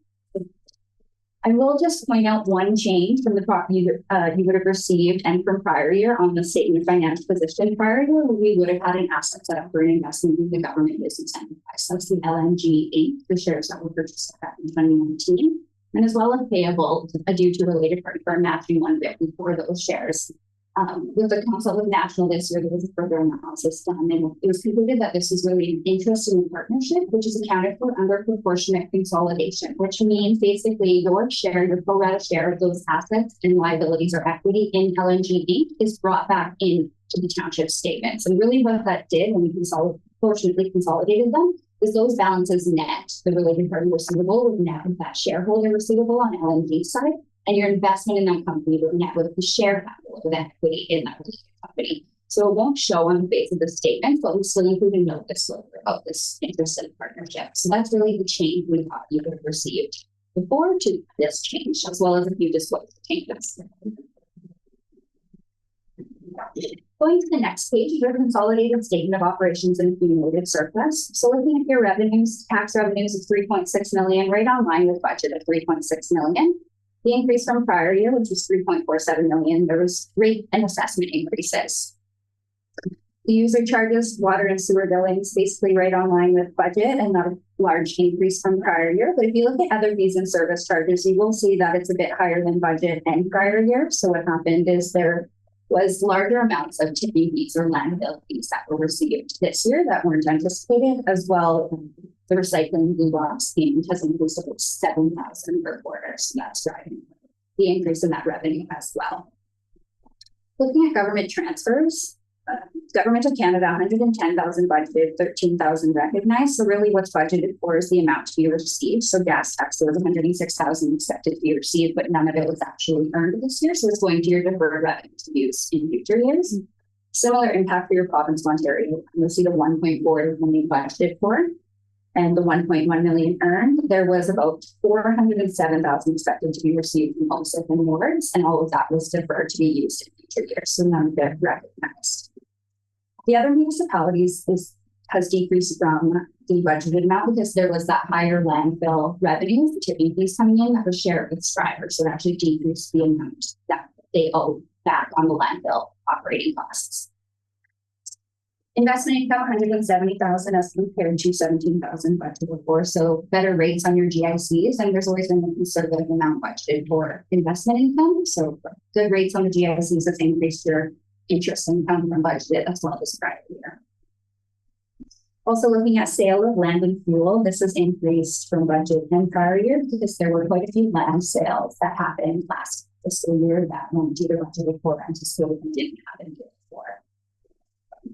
I will just point out one change from the property you would have received and from prior year on the statement of financial position. Prior year, we would have had an asset set up for an investment in the government business enterprise. That's the LNG 8, the shares that were purchased back in 2019, and as well as payable due to related party for matching 150 for those shares. With the consult with National this year, there was a further analysis done, and it was concluded that this is really an interest in the partnership, which is accounted for under proportionate consolidation, which means basically your share, your pro rata share of those assets and liabilities or equity in LNG Inc. is brought back into the township statement. So really what that did when we proportionately consolidated them is those balances net the related party receivable with net with that shareholder receivable on LNG side, and your investment in that company would net with the share capital of equity in that company. So it won't show on the face of the statement, but we still include a note disclosure about this interest in partnership. So that's really the change we thought you would have received before to this change, as well as a few disclosure changes. Going to the next page, your consolidated statement of operations and accumulated surplus. So looking at your revenues, tax revenues of 3.6 million, right on line with budget of 3.6 million. The increase from prior year, which was 3.47 million, there was rate and assessment increases. The user charges, water and sewer billings, basically right on line with budget and not a large increase from prior year. But if you look at other fees and service charges, you will see that it's a bit higher than budget and prior year. So what happened is there was larger amounts of tipping fees or landfill fees that were received this year that weren't anticipated, as well. The recycling blue box payment has increased about 7,000 per quarter. So that's driving the increase in that revenue as well. Looking at government transfers, Government of Canada, 110,000 budgeted, 13,000 recognized. So really what's budgeted for is the amount to be received. So gas tax, there was 106,000 expected to be received, but none of it was actually earned this year. So it's going to your deferred revenue to use in future years. Similar impact for your province of Ontario. You'll see the 1.4 million budgeted for. And the 1.1 million earned, there was about 407,000 expected to be received from also from awards, and all of that was deferred to be used in future years, so none of it recognized. The other municipalities has decreased from the budgeted amount because there was that higher landfill revenue for tipping fees coming in that was shared with Striver, so it actually decreased the amount that they owe back on the landfill operating costs. Investment income, 170,000 as compared to 17,000 budgeted for. So better rates on your GICs, and there's always been a conservative amount budgeted for investment income. So good rates on the GICs has increased your interest income from budgeted as well as prior year. Also looking at sale of land and fuel, this has increased from budget and prior year because there were quite a few land sales that happened last fiscal year that weren't either budgeted for and anticipated and didn't happen before.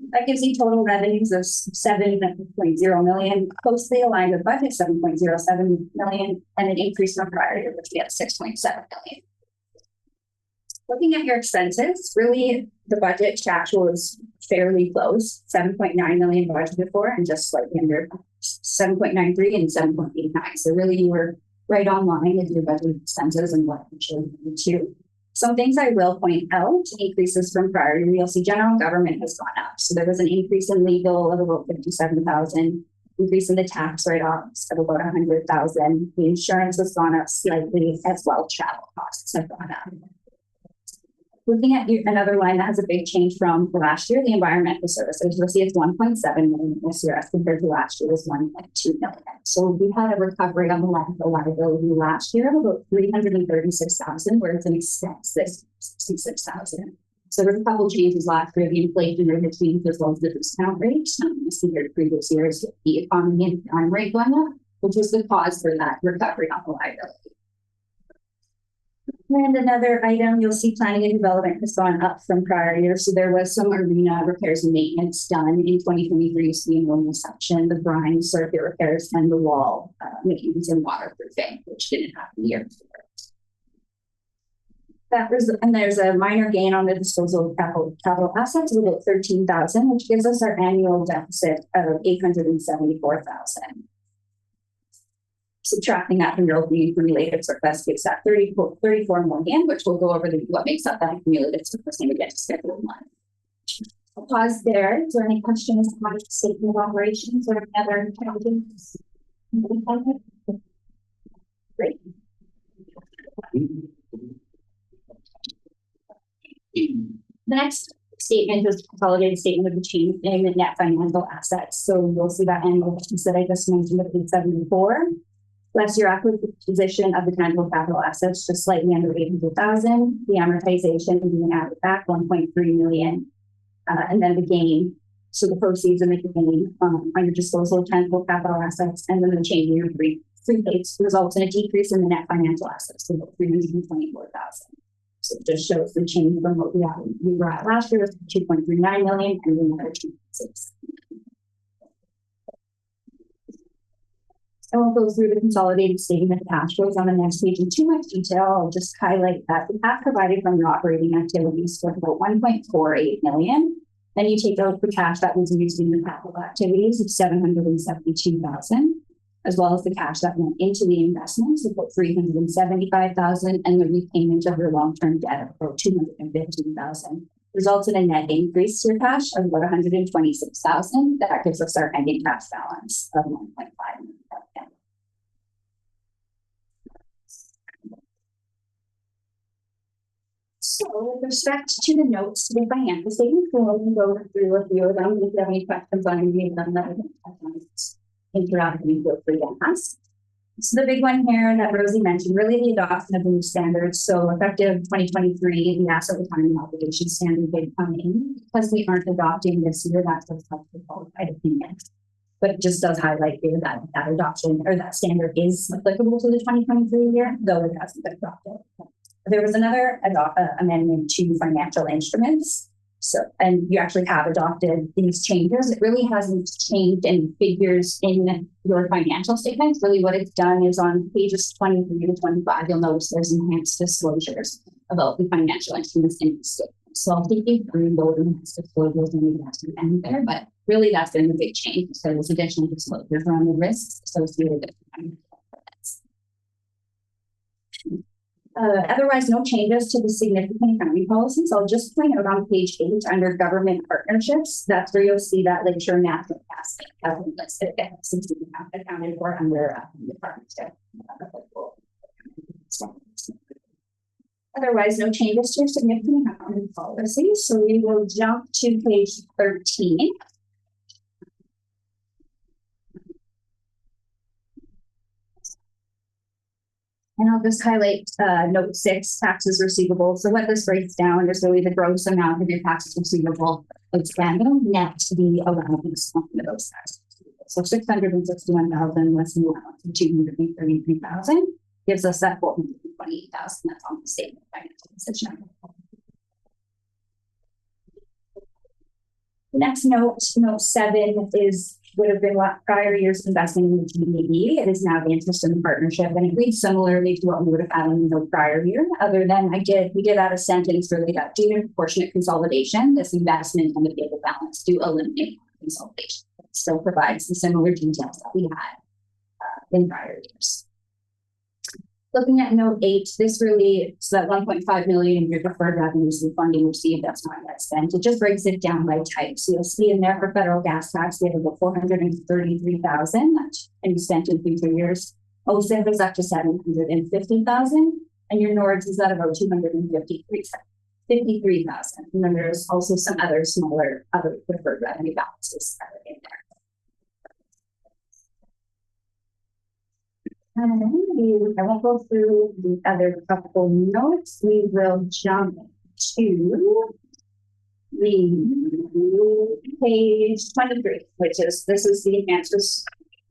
That gives you total revenues of 7.0 million, closely aligned with budget, 7.07 million, and an increase from prior year, which we had 6.7 million. Looking at your expenses, really the budget to actual is fairly close, 7.9 million budgeted for, and just slightly under 7.93 and 7.89. So really you were right on line with your budget expenses and what you should do. Some things I will point out, increases from prior year, you'll see general government has gone up. So there was an increase in legal of about 57,000, increase in the tax write-offs of about 100,000. The insurance has gone up slightly as well. Travel costs have gone up. Looking at another line that has a big change from last year, the environmental services, you'll see it's 1.7 million this year as compared to last year was 1.2 million. So we had a recovery on the landfill liability last year of about 336,000, where it's an expense this 66,000. So there's a couple changes last year, the inflation rate changed as well as the discount rate. As compared to previous years, the economy and crime rate going up, which was the cause for that recovery on the liability. And another item, you'll see planning and development has gone up from prior years. So there was some arena repairs and maintenance done in 2023, so the enrollment section, the brine circuit repairs, and the wall maintenance and waterproofing, which didn't happen the year before. And there's a minor gain on the disposal of capital assets of about 13,000, which gives us our annual deficit of 874,000. Subtracting that from your accumulated surplus gives that 34 million, which we'll go over what makes up that accumulated surplus when we get to schedule 1. I'll pause there. Is there any questions about the statement of operations or any other challenges? Great. The next statement is consolidated statement of the change in the net financial assets. So you'll see that annual that I just mentioned of 874. Last year acquisition of the tangible capital assets just slightly under 800,000. The amortization being added back 1.3 million, and then the gain. So the proceeds and the gain on your disposal of tangible capital assets, and then the change in your prepaids results in a decrease in the net financial assets of about 324,000. So it just shows the change from what we were at last year was 2.39 million and then another 2.6. I won't go through the consolidated statement of cash flows on the next page in too much detail. I'll just highlight that we have provided from your operating activities for about 1.48 million. Then you take out the cash that was used in your capital activities of 772,000. As well as the cash that went into the investments of about 375,000 and the repayment of your long-term debt of about 215,000 results in a net increase to your cash of about 126,000. That gives us our ending cash balance of 1.5 million. So with respect to the notes to the financial statement, we'll go through a few of them. If you have any questions on any of them, that interacting, feel free to ask. So the big one here that Rosie mentioned, really the adoption of the new standards. So effective 2023, the asset retirement obligation standard did come in. Because we aren't adopting this year, that's what's called the qualified opinion. But it just does highlight here that that adoption or that standard is applicable to the 2023 year, though it hasn't been adopted. There was another amendment to financial instruments. So, and you actually have adopted these changes. It really hasn't changed any figures in your financial statements. Really what it's done is on pages 23 to 25, you'll notice there's enhanced disclosures about the financial instruments in the statement. So I'll take you through those enhanced disclosures and the investment end there, but really that's been the big change. So there's additional disclosures around the risks associated with financial instruments. Otherwise, no changes to the significant accounting policies. I'll just point out on page 8 under government partnerships, that's where you'll see that Lakeshore Natural Gas listed since we have accounted for under the partnership. Otherwise, no changes to significant accounting policies. So we will jump to page 13. And I'll just highlight note 6, taxes receivable. So what this breaks down is really the gross amount of your taxes receivable outstanding net to the allowance of those taxes. So 661,000 less than allowance of 233,000 gives us that 428,000 that's on the statement of financial position. The next note, note 7, would have been what prior year's investment in the TBD. It is now the interest in the partnership, and it reads similarly to what we would have had in the prior year. Other than we did add a sentence really that due to proportionate consolidation, this investment and the data balance do eliminate consolidation. It still provides the similar details that we had in prior years. Looking at note 8, this really, so that 1.5 million in your deferred revenues and funding received, that's not yet spent. It just breaks it down by type. So you'll see in there for federal gas tax, we have about 433,000 that can be spent in future years. OSIP is up to 750,000, and your NORDS is at about 253,000. And then there's also some other smaller deferred revenue balances that are in there. I won't go through the other couple notes. We will jump to the page 23, which is, this is the enhanced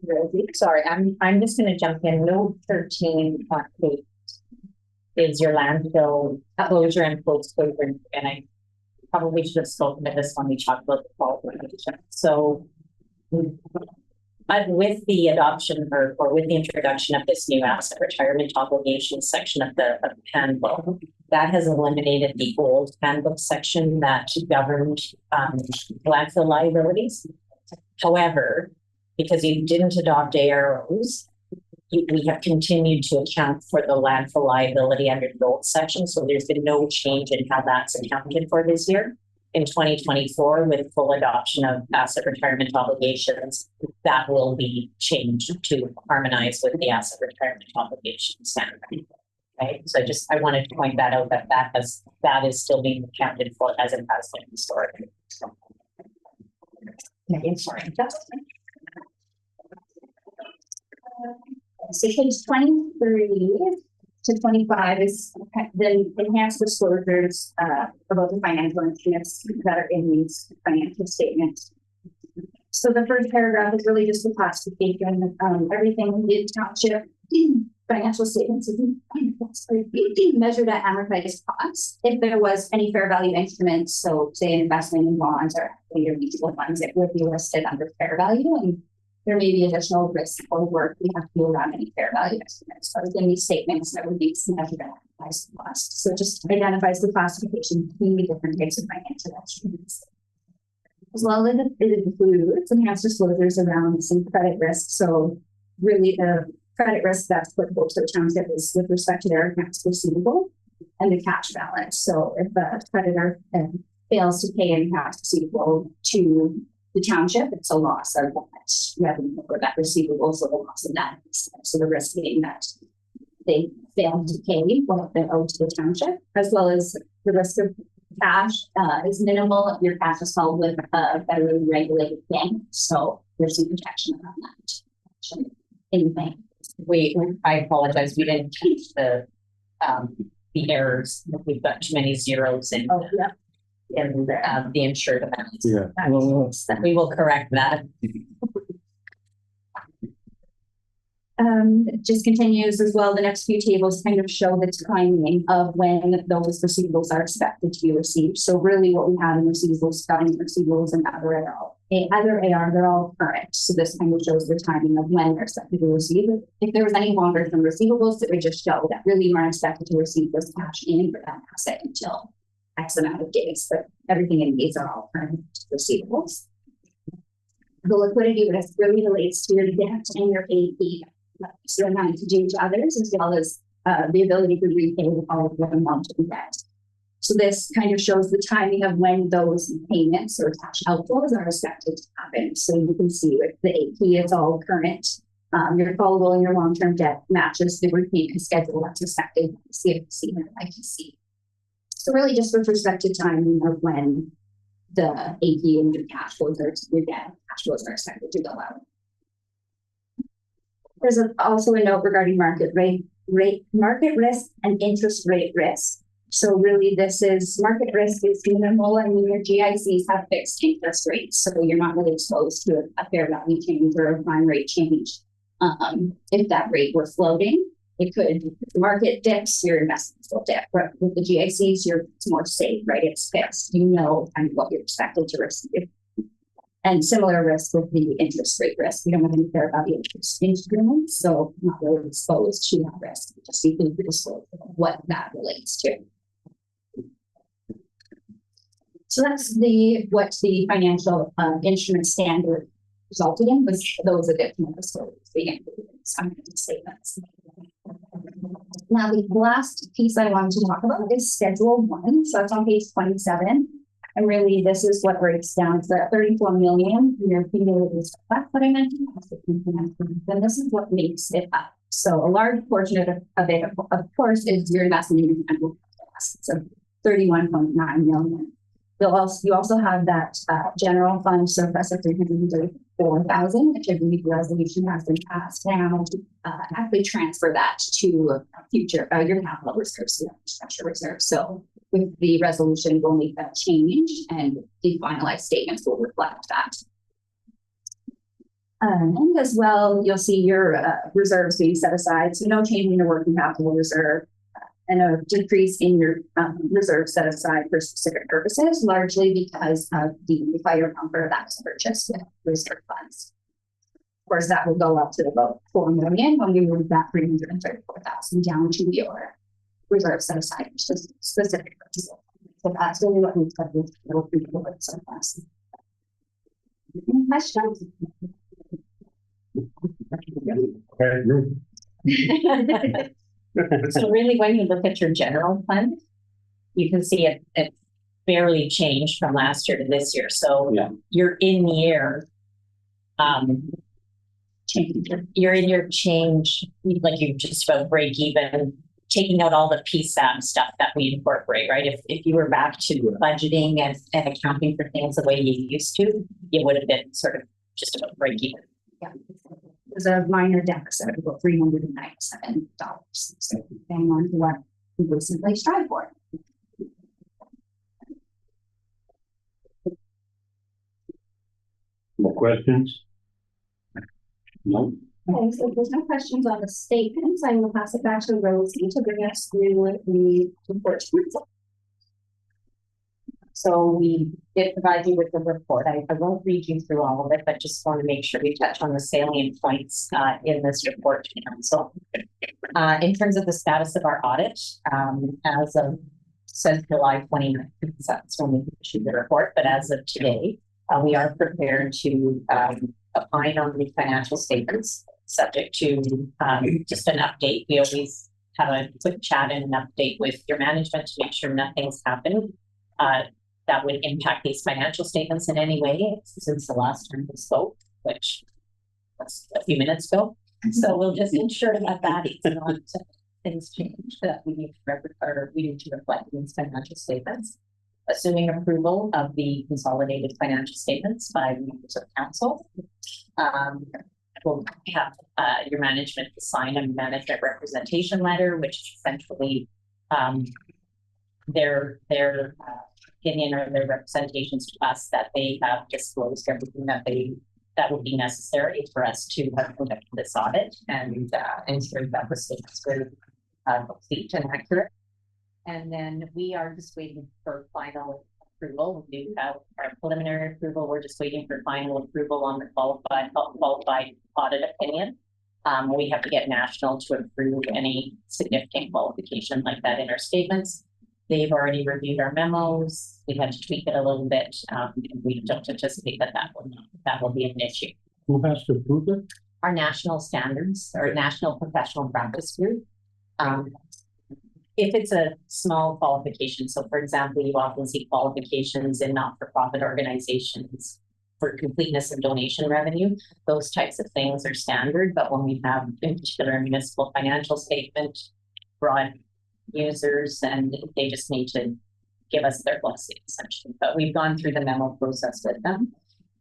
Rosie, sorry, I'm just gonna jump in. Note 13.8 is your landfill closure and post-closure, and I probably should have spoken to this when we talked about the qualification. So with the adoption or with the introduction of this new asset retirement obligation section of the handbook, that has eliminated the old handbook section that governed landfill liabilities. However, because you didn't adopt AROs, we have continued to account for the landfill liability under the old section. So there's been no change in how that's accounted for this year. In 2024, with full adoption of asset retirement obligations, that will be changed to harmonize with the asset retirement obligation standard. Right. So I wanted to point that out that is still being accounted for as it has been historically. Sorry. So page 23 to 25 is the enhanced disclosures about the financial instruments that are in these financial statements. So the first paragraph is really just the classification. Everything in township financial statements is measured at amortized costs. If there was any fair value instruments, so say an investment in bonds or mutual funds, it would be listed under fair value, and there may be additional risk or work we have to do around any fair value estimates. So within these statements, that would be measured at amortized cost. So it just identifies the classification between the different types of financial instruments. As well as it includes enhanced disclosures around some credit risk. So really the credit risk that's applicable to the township is with respect to their accounts receivable and the cash balance. So if a creditor fails to pay any cash receivable to the township, it's a loss of that revenue or that receivable, so the loss of that. So the risk being that they fail to pay what they owe to the township, as well as the risk of cash is minimal if your cash is held with a federally regulated bank. So there's some protection around that. Anything. I apologize. We didn't teach the errors. We've got too many zeros in. Oh, yeah. And the insured amounts. Yeah. We will correct that. It just continues as well. The next few tables kind of show the timing of when those receivables are expected to be received. So really what we have in receivables, government receivables and other AR, they're all current. So this kind of shows the timing of when they're expected to receive it. If there was any longer term receivables, it would just show that really we're expected to receive this cash in for that asset until X amount of days, but everything in these are all current receivables. The liquidity risk really relates to your debt and your AP, so amount to do to others, as well as the ability to repay all of the amount of debt. So this kind of shows the timing of when those payments or cash outflows are expected to happen. So you can see with the AP, it's all current. Your callable and your long-term debt matches the repayment schedule that's expected, CFC and ITC. So really just with respect to timing of when the AP and your cash flows are expected to go out. There's also a note regarding market risk and interest rate risk. So really this is market risk is minimal, and your GICs have fixed interest rates. So you're not really exposed to a fair value change or a prime rate change. If that rate were floating, it could, if the market dips, your investments will dip. But with the GICs, it's more safe, right? It's fixed. You know kind of what you're expected to receive. And similar risk with the interest rate risk. We don't have any fair value instruments, so not really exposed to that risk. Just need to disclose what that relates to. So that's what the financial instrument standard resulted in, was those additional disclosures being included in some of the statements. Now, the last piece I wanted to talk about is Schedule 1. So it's on page 27. And really, this is what breaks down to that 34 million in your cumulative that I mentioned. Then this is what makes it up. So a large portion of it, of course, is your investment in intangible assets of 31.9 million. You also have that general fund surplus of 334,000, which I believe the resolution has been passed now to actually transfer that to future your capital reserves, infrastructure reserves. So with the resolution, we'll make that change, and the finalized statements will reflect that. And as well, you'll see your reserves being set aside, so no change in your working capital reserve, and a decrease in your reserve set aside for specific purposes, largely because of the fire pumper that was purchased with reserve funds. Of course, that will go up to about 4 million when we move that 334,000 down to your reserve set aside for specific purposes. So that's really what we've got with the surplus. Any questions? So really, when you look at your general fund, you can see it barely changed from last year to this year. So you're in year, you're in your change, like you just about break even, taking out all the PSAM stuff that we incorporate, right? If you were back to budgeting and accounting for things the way you used to, it would have been sort of just about break even. Yeah. There's a minor deficit of about $397. So depending on what we will simply strive for. More questions? No. Okay, so if there's no questions on the statements, I will pass it back to Rosie to bring us through the report. So we did provide you with the report. I won't read you through all of it, but just want to make sure we touch on the salient points in this report to council. In terms of the status of our audit, as of since July 29th, that's when we issued the report, but as of today, we are prepared to opine on the financial statements, subject to just an update. We always have a quick chat and an update with your management to make sure nothing's happened that would impact these financial statements in any way since the last time we spoke, which was a few minutes ago. So we'll just ensure that is not things change, that we need to reflect these financial statements. Assuming approval of the consolidated financial statements by members of council, we'll have your management sign a management representation letter, which essentially their opinion or their representations to us that they have disclosed everything that would be necessary for us to have conducted this audit and ensure that the statements were complete and accurate. And then we are just waiting for final approval. We do have our preliminary approval. We're just waiting for final approval on the qualified audit opinion. We have to get national to approve any significant qualification like that in our statements. They've already reviewed our memos. We had to tweak it a little bit. We don't anticipate that will be an issue. Who has to approve it? Our national standards or national professional practice group. If it's a small qualification, so for example, you often see qualifications in not-for-profit organizations for completeness of donation revenue, those types of things are standard, but when we have in particular a municipal financial statement, broad users, and they just need to give us their blessing essentially. But we've gone through the memo process with them.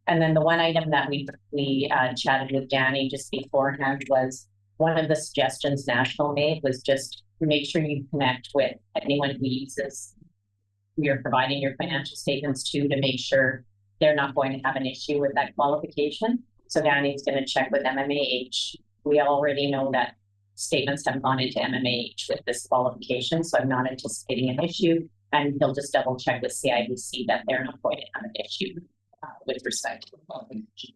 And then the one item that we chatted with Danny just beforehand was one of the suggestions National made was just make sure you connect with anyone who uses you're providing your financial statements to make sure they're not going to have an issue with that qualification. So Danny's going to check with MMAH. We already know that statements have gone into MMAH with this qualification, so I'm not anticipating an issue. And he'll just double check with CIBC that they're not going to have an issue with respect to the qualification.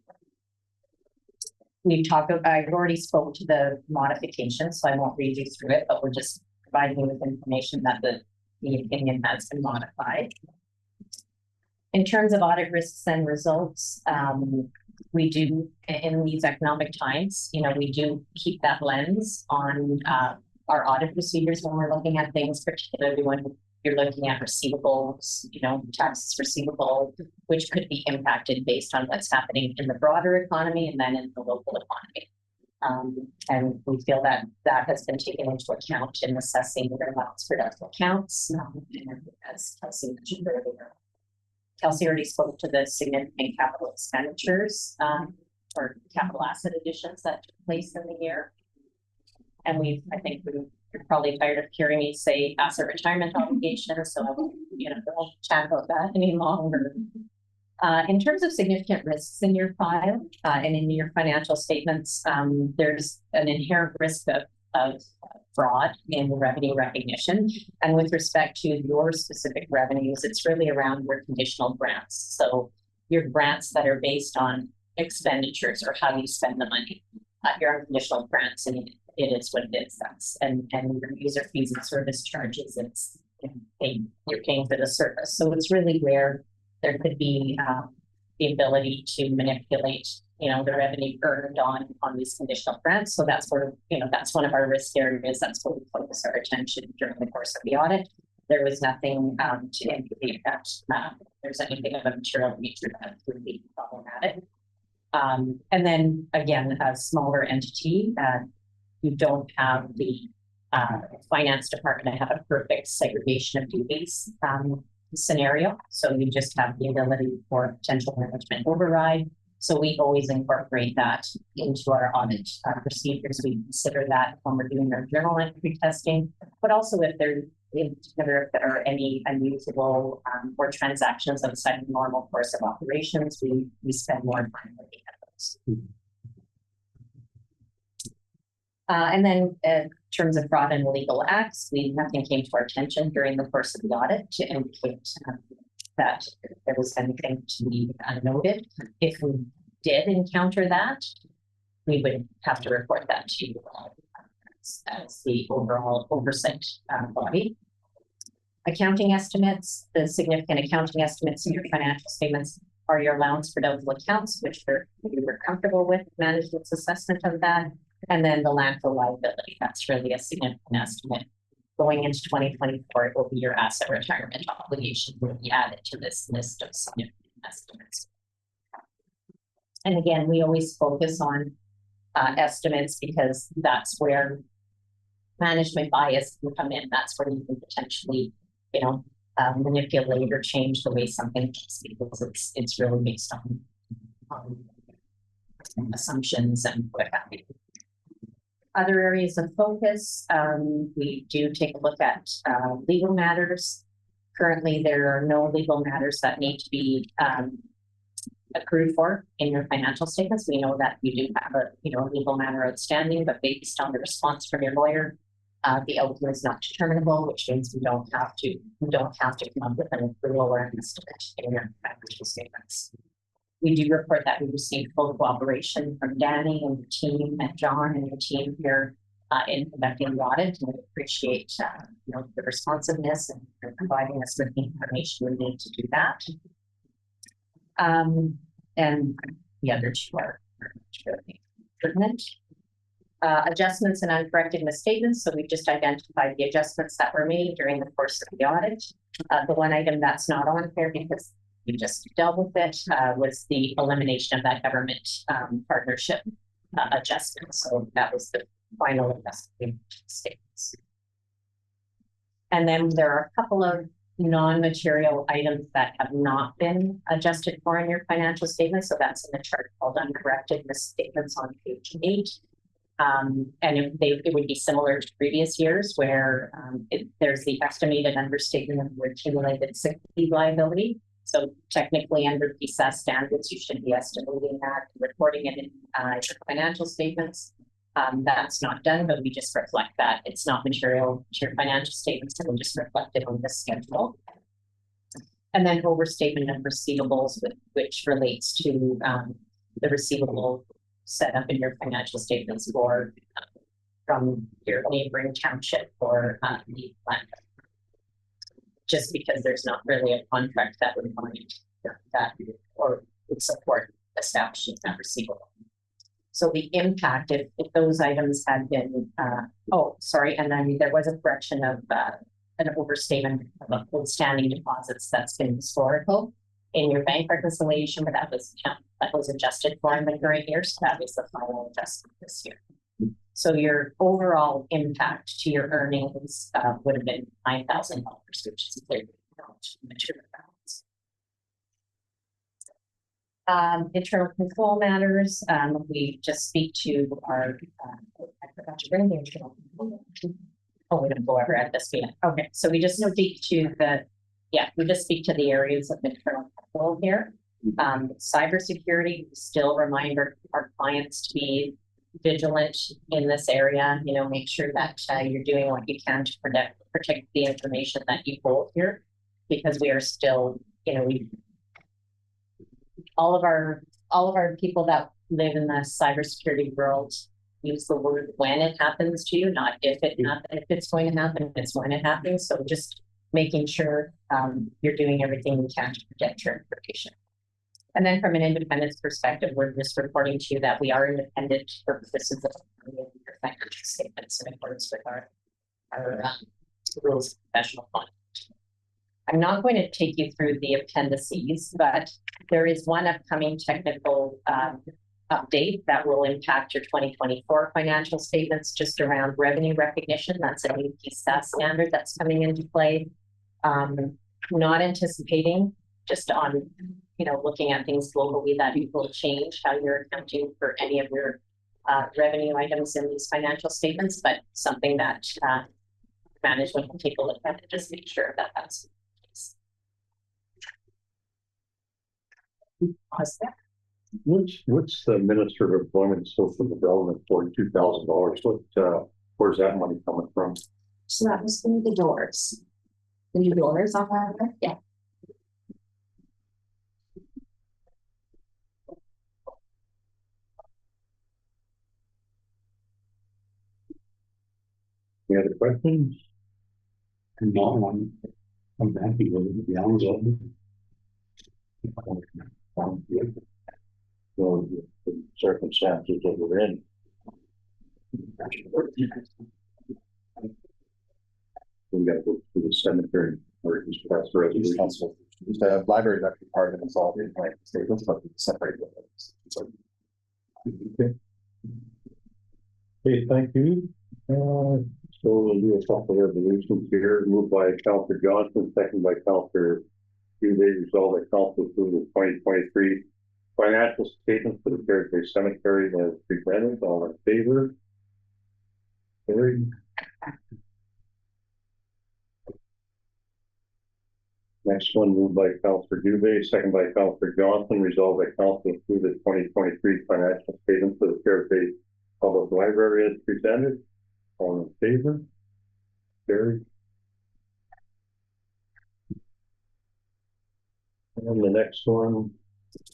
We've talked about, I've already spoke to the modification, so I won't read you through it, but we're just providing you with information that the opinion has been modified. In terms of audit risks and results, we do, in these economic times, we do keep that lens on our audit procedures when we're looking at things, particularly when you're looking at receivables, taxes receivable, which could be impacted based on what's happening in the broader economy and then in the local economy. And we feel that that has been taken into account in assessing their allowance for doubtful accounts. As Kelsey mentioned earlier, Kelsey already spoke to the significant capital expenditures or capital asset additions that took place in the year. And I think you're probably tired of hearing me say asset retirement obligations, so I won't, don't chat about that any longer. In terms of significant risks in your file, and in your financial statements, there's an inherent risk of fraud in revenue recognition. And with respect to your specific revenues, it's really around your conditional grants. So your grants that are based on expenditures or how you spend the money. Your unconditional grants, and it is what it is. And your user fees and service charges, you're paying for the service. So it's really where there could be the ability to manipulate, the revenue earned on these conditional grants. So that's where, that's one of our risk areas. That's where we focus our attention during the course of the audit. There was nothing to indicate that there's anything of a material nature that would be problematic. And then again, a smaller entity, you don't have the finance department to have a perfect segregation of duties scenario. So you just have the ability for potential management override. So we always incorporate that into our audit procedures. We consider that when we're doing our journal entry testing, but also if there are any unusual or transactions outside the normal course of operations, we spend more time looking at those. And then in terms of fraud and illegal acts, nothing came to our attention during the course of the audit to indicate that there was anything to be noted. If we did encounter that, we would have to report that to you as the overall oversight body. Accounting estimates, the significant accounting estimates in your financial statements are your allowance for doubtful accounts, which we were comfortable with management's assessment of that. And then the landfill liability, that's really a significant estimate. Going into 2024, it will be your asset retirement obligation will be added to this list of significant estimates. And again, we always focus on estimates because that's where management bias can come in. That's where you can potentially, manipulate or change the way something is, because it's really based on assumptions and what have you. Other areas of focus, we do take a look at legal matters. Currently, there are no legal matters that need to be accrued for in your financial statements. We know that you do have a legal matter outstanding, but based on the response from your lawyer, the outcome is not determinable, which means we don't have to come up with an accrual or an estimate in your financial statements. We do report that we received full cooperation from Danny and the team, and John and the team here in conducting the audit, and we appreciate the responsiveness and providing us with the information we need to do that. And the other two are really pertinent. Adjustments and uncorrected misstatements. So we just identified the adjustments that were made during the course of the audit. The one item that's not on here because we just dealt with it was the elimination of that government partnership adjustment. So that was the final adjustment statements. And then there are a couple of non-material items that have not been adjusted for in your financial statements. So that's in the chart called uncorrected misstatements on page 8. And it would be similar to previous years where there's the estimated understatement of the accumulated sick leave liability. So technically under PSAS standards, you should be estimating that, reporting it in your financial statements. That's not done, but we just reflect that. It's not material to your financial statements, and we'll just reflect it on this schedule. And then overstatement of receivables, which relates to the receivable set up in your financial statements for from your neighboring township or the land. Just because there's not really a contract that would bind that or would support establishing that receivable. So the impact, if those items had been, and then there was a correction of an overstatement of outstanding deposits that's been historical in your bank reconciliation, but that was adjusted for in the current year. So that was the final adjustment this year. So your overall impact to your earnings would have been $9,000, which is clearly material balance. Internal control matters. We just speak to our. I forgot to bring the internal control. Oh, we don't go over at this yet. Okay, so we just speak to the. Yeah, we just speak to the areas of internal control here. Cybersecurity, still remind our clients to be vigilant in this area, make sure that you're doing what you can to protect the information that you hold here, because we are still, all of our people that live in the cybersecurity world use the word when it happens to you, not if it's going to happen, it's when it happens. So just making sure you're doing everything you can to protect your information. And then from an independence perspective, we're just reporting to you that we are independent for purposes of your financial statements in accordance with our rules of professional conduct. I'm not going to take you through the appendices, but there is one upcoming technical update that will impact your 2024 financial statements, just around revenue recognition. That's a new PSAS standard that's coming into play. Not anticipating, just on looking at things globally, that it will change how you're accounting for any of your revenue items in these financial statements, but something that management will take a look at and just make sure that that's the case. What's the Minister of Employment and Social Development $42,000? Where's that money coming from? So that was through the doors. The new doors on that, yeah. Any other questions? No, I'm happy with it, to be honest with you. So the circumstances that we're in. We gotta go to the cemetery or just pass the resolution. The library is actually part of the consolidated financial statements, but it's separated. Okay, thank you. So we'll do a couple of resolutions here, moved by Councillor Johnson, second by Councillor Dubé, resolved that council approve the 2023 financial statements for the Terrace Bay Cemetery as presented. All in favor? Carried. Next one, moved by Councillor Dubé, second by Councillor Johnson, resolved that council approve the 2023 financial statements for the Terrace Bay Public Library as presented. All in favor? Carried. And the next one,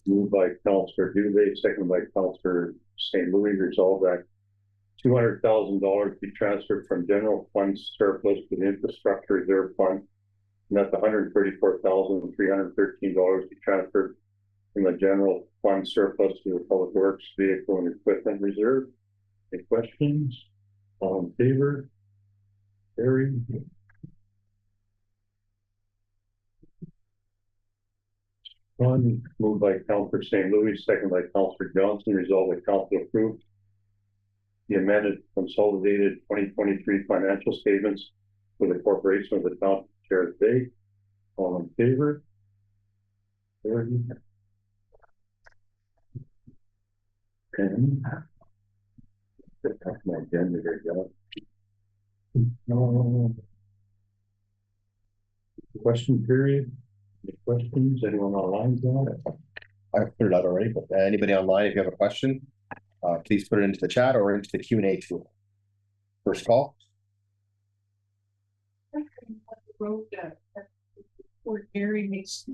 moved by Councillor Dubé, second by Councillor St. Louis, resolved that $200,000 be transferred from general fund surplus to the infrastructure reserve fund, and that the $134,313 be transferred from the general fund surplus to the public works vehicle and equipment reserve. Any questions? All in favor? Carried. One, moved by Councillor St. Louis, second by Councillor Johnson, resolved that council approved the amended consolidated 2023 financial statements for the corporation of the town of Terrace Bay. All in favor? Carried. And that's my agenda here, John. Question period. Any questions? Anyone online, John? I've put it out already, but anybody online, if you have a question, please put it into the chat or into the Q&A tool. First call. Road, where Gary makes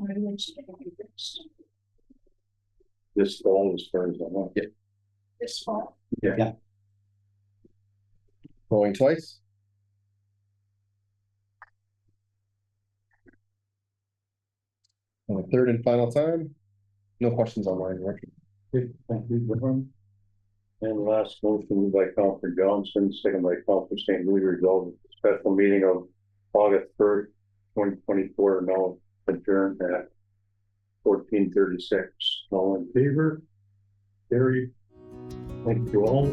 This fall, as far as I know. Yeah. this fall. Yeah. Going twice. And the third and final time. No questions online, right? Okay, thank you, John. And the last motion moved by Councillor Johnson, second by Councillor St. Louis, resolved the special meeting of August 3rd, 2024, now adjourned at 14:36. All in favor? Carried. Thank you all.